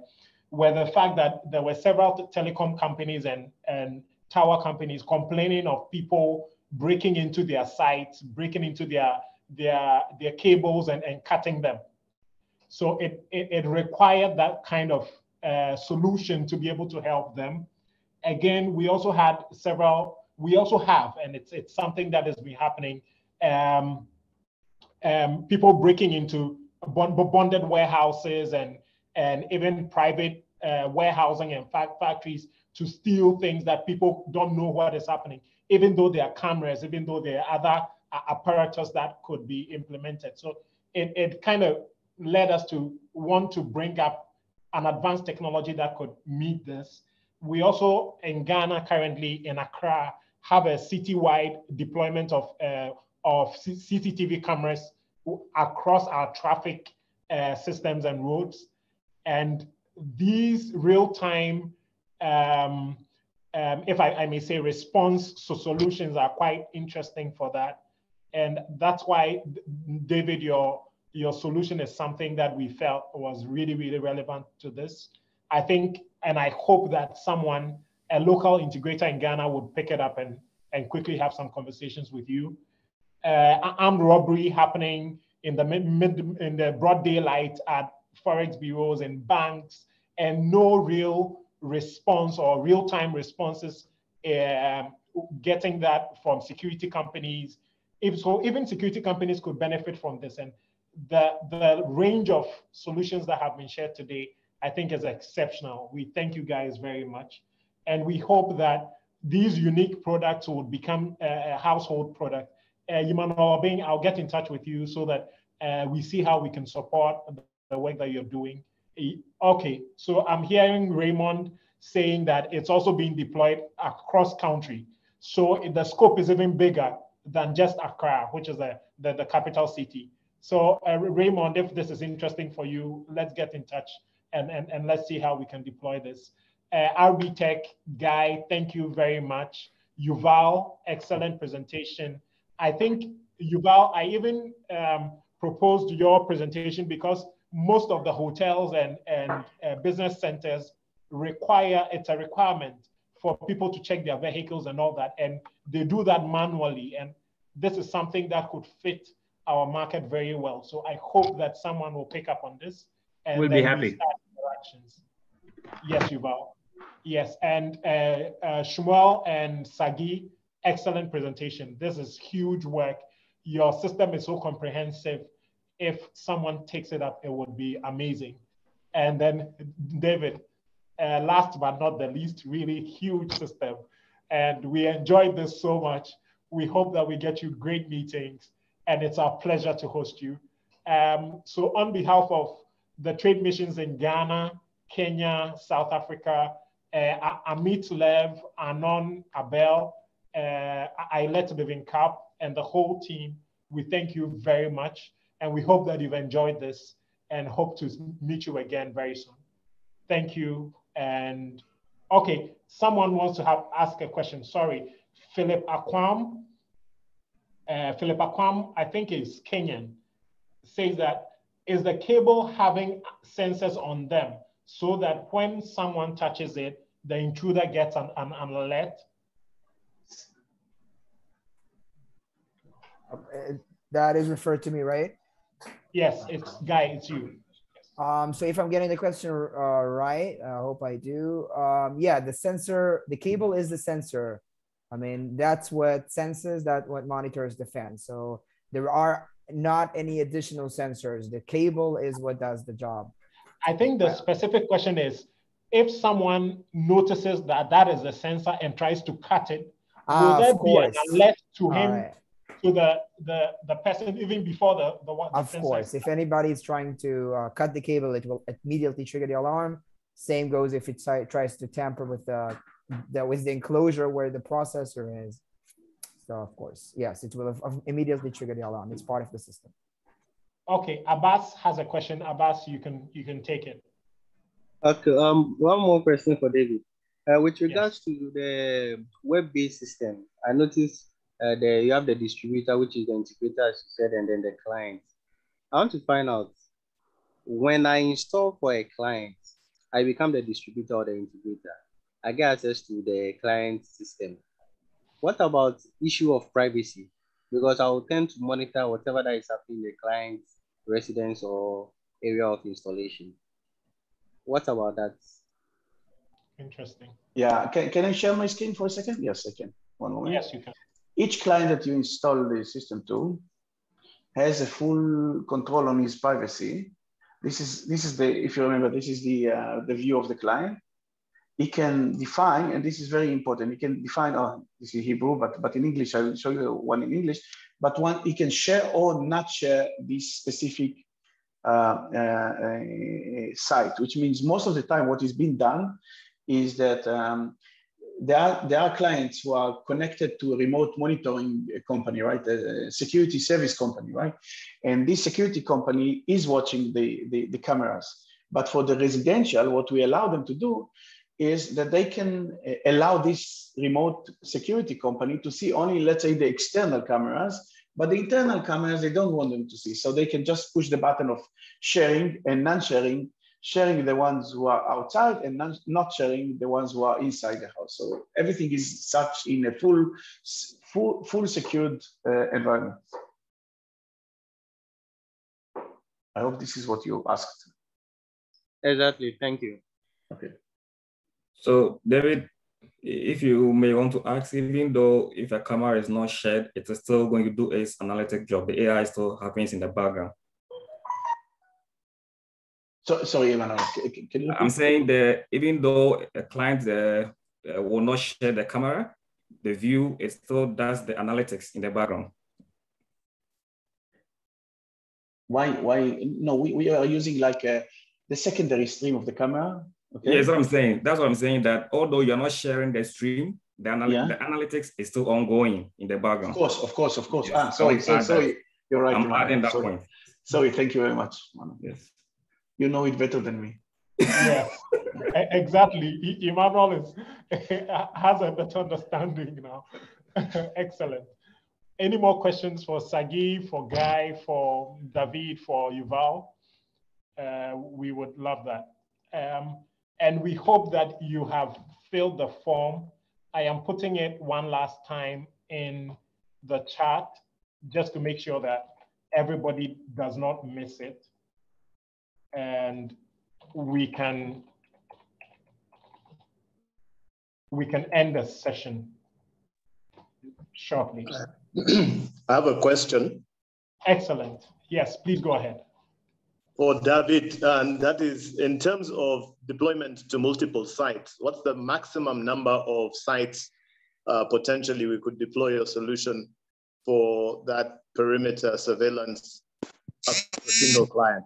the fact that there were several telecom companies and tower companies complaining of people breaking into their sites, breaking into their cables and cutting them. So it required that kind of solution to be able to help them. Again, we also have, and it's something that has been happening, people breaking into bonded warehouses and even private warehousing and factories to steal things that people don't know what is happening, even though there are cameras, even though there are other apparatus that could be implemented. So it kind of led us to want to bring up an advanced technology that could meet this. We also, in Ghana, currently in Accra, have a citywide deployment of CCTV cameras across our traffic systems and roads. And these real-time, if I may say, response solutions are quite interesting for that. And that's why, David, your solution is something that we felt was really, really relevant to this. I think, and I hope that someone, a local integrator in Ghana, would pick it up and quickly have some conversations with you. Armed robbery happening in the broad daylight at forex bureaus and banks, and no real response or real-time responses, getting that from security companies. Even security companies could benefit from this. And the range of solutions that have been shared today, I think, is exceptional. We thank you guys very much. And we hope that these unique products will become a household product. I'll get in touch with you so that we see how we can support the work that you're doing. Okay, so I'm hearing Raymond saying that it's also being deployed across country. So the scope is even bigger than just Accra, which is the capital city. So Raymond, if this is interesting for you, let's get in touch and let's see how we can deploy this. RB Tech Guy, thank you very much. Yuval, excellent presentation. I think, Yuval, I even proposed your presentation because most of the hotels and business centers it's a requirement for people to check their vehicles and all that. And they do that manually. And this is something that could fit our market very well. So I hope that someone will pick up on this. And we'll be happy. Yes, Yuval. Yes, and Shmuel and Sagi, excellent presentation. This is huge work. Your system is so comprehensive. If someone takes it up, it would be amazing. And then David, last but not the least, really huge system. And we enjoyed this so much. We hope that we get you great meetings, and it's our pleasure to host you. So on behalf of the trade missions in Ghana, Kenya, South Africa, Amit Lev, Anon, Abel, Ailet Bevinkap, and the whole team, we thank you very much. And we hope that you've enjoyed this and hope to meet you again very soon. Thank you. And okay, someone wants to ask a question. Sorry, Philip Akwam. Philip Akwam, I think is Kenyan, says that, is the cable having sensors on them so that when someone touches it, the intruder gets an alert? That is referred to me, right? Yes, it's Guy, it's you. So if I'm getting the question right, I hope I do. Yeah, the sensor, the cable is the sensor. I mean, that's what senses, that what monitors the fan. So there are not any additional sensors. The cable is what does the job. I think the specific question is, if someone notices that that is a sensor and tries to cut it, will there be an alert to him, to the person, even before the Of course, if anybody is trying to cut the cable, it will immediately trigger the alarm. Same goes if it tries to tamper with the enclosure where the processor is. So of course, yes, it will immediately trigger the alarm. It's part of the system. Okay, Abbas has a question. Abbas, you can take it. Okay, one more question for David. With regards to the web-based system, I noticed you have the distributor, which is the integrator, as you said, and then the client. I want to find out, when I install for a client, I become the distributor or the integrator. I get access to the client system. what about issue of privacy? Because I will tend to monitor whatever that is happening in the client's residence or area of installation. What about that? Interesting. Yeah, can I share my screen for a second? Yes, I can. One moment. Yes, you can. Each client that you install the system to has a full control on his privacy. This is the, if you remember, this is the view of the client. He can define, and this is very important, he can define, oh, this is Hebrew, but in English, I will show you one in English, but one, he can share or not share this specific site, which means most of the time what is being done is that there are clients who are connected to a remote monitoring company, right? A security service company, right? And this security company is watching the cameras. But for the residential, what we allow them to do is that they can allow this remote security company to see only, let's say, the external cameras, but the internal cameras, they don't want them to see. So they can just push the button of sharing and non-sharing, sharing the ones who are outside and not sharing the ones who are inside the house. So everything is such in a full secured environment. I hope this is what you asked. Exactly, thank you. Okay. So David, if you may want to ask, even though if a camera is not shared, it is still going to do its analytic job. The AI still happens in the background. So, sorry, Emmanuel, can you repeat? I'm saying that even though a client will not share the camera, the view is still does the analytics in the background. Why? No, we are using like the secondary stream of the camera. Okay. Yeah, that's what I'm saying. That's what I'm saying, that although you're not sharing the stream, the analytics is still ongoing in the background. Of course. Yes. Sorry. You're right. I'm adding that point. Sorry, thank you very much. Yes. You know it better than me. Yes, exactly. Emmanuel has a better understanding now. Excellent. Any more questions for Sagi, for Guy, for David, for Yuval? We would love that. And we hope that you have filled the form. I am putting it one last time in the chat just to make sure that everybody does not miss it. And we can end the session shortly. I have a question. Excellent. Yes, please go ahead. For David, and that is in terms of deployment to multiple sites, what's the maximum number of sites potentially we could deploy a solution for that perimeter surveillance of a single client?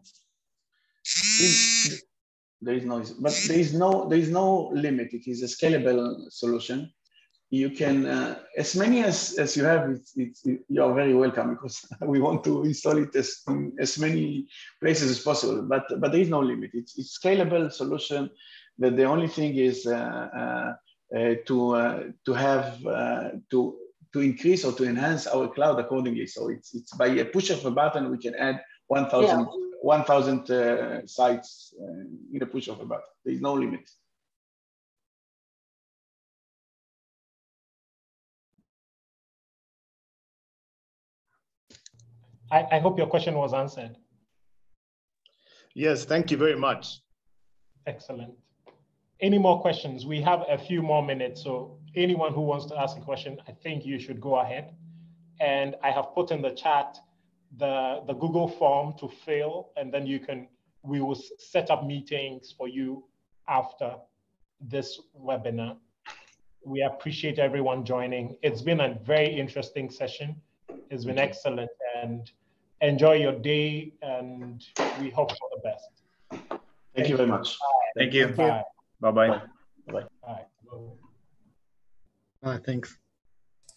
There is no limit. It is a scalable solution. You can, as many as you have, you are very welcome, because we want to install it in as many places as possible, but there is no limit. It's a scalable solution. That the only thing is to increase or to enhance our cloud accordingly. So it's by a push of a button, we can add 1,000 sites in a push of a button. There is no limit. I hope your question was answered. Yes, thank you very much. Excellent. Any more questions? We have a few more minutes, so anyone who wants to ask a question, I think you should go ahead. And I have put in the chat the Google form to fill, and then we will set up meetings for you after this webinar. We appreciate everyone joining. It's been a very interesting session. It's been excellent, and enjoy your day, and we hope for the best. Thank you very much. Thank you. Bye. Bye-bye. Bye. Bye. Thanks.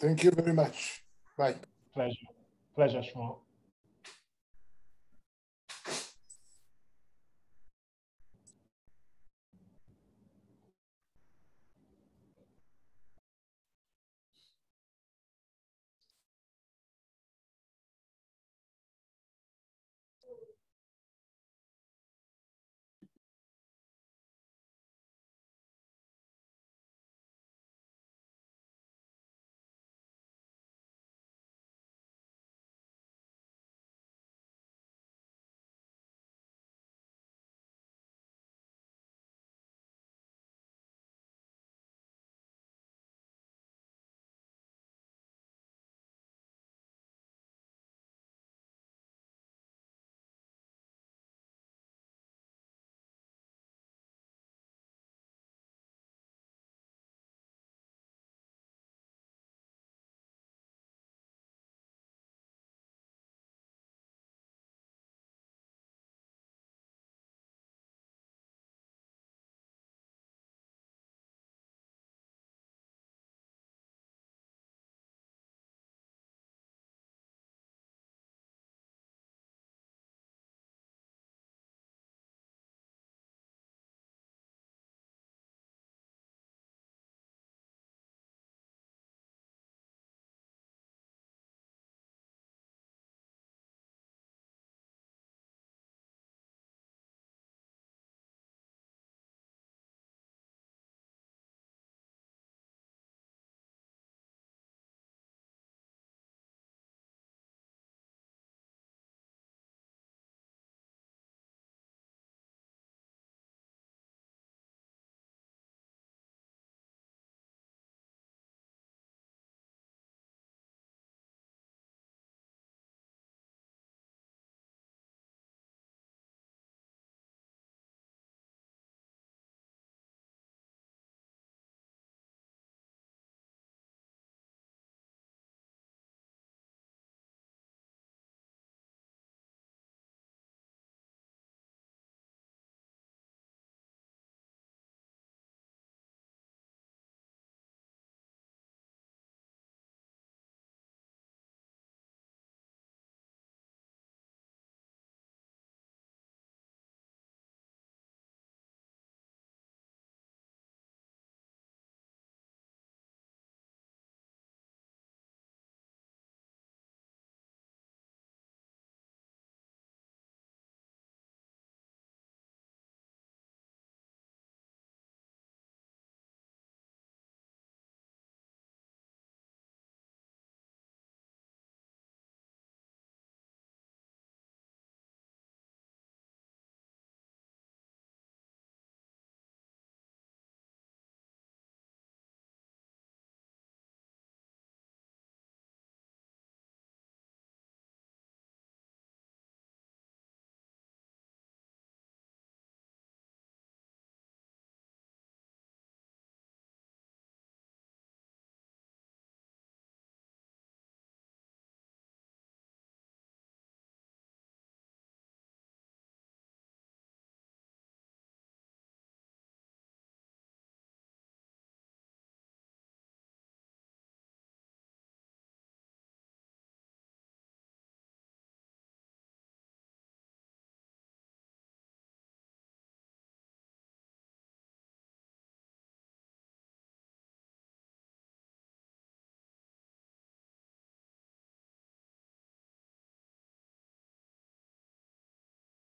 Thank you very much. Bye. Pleasure, Shmuel.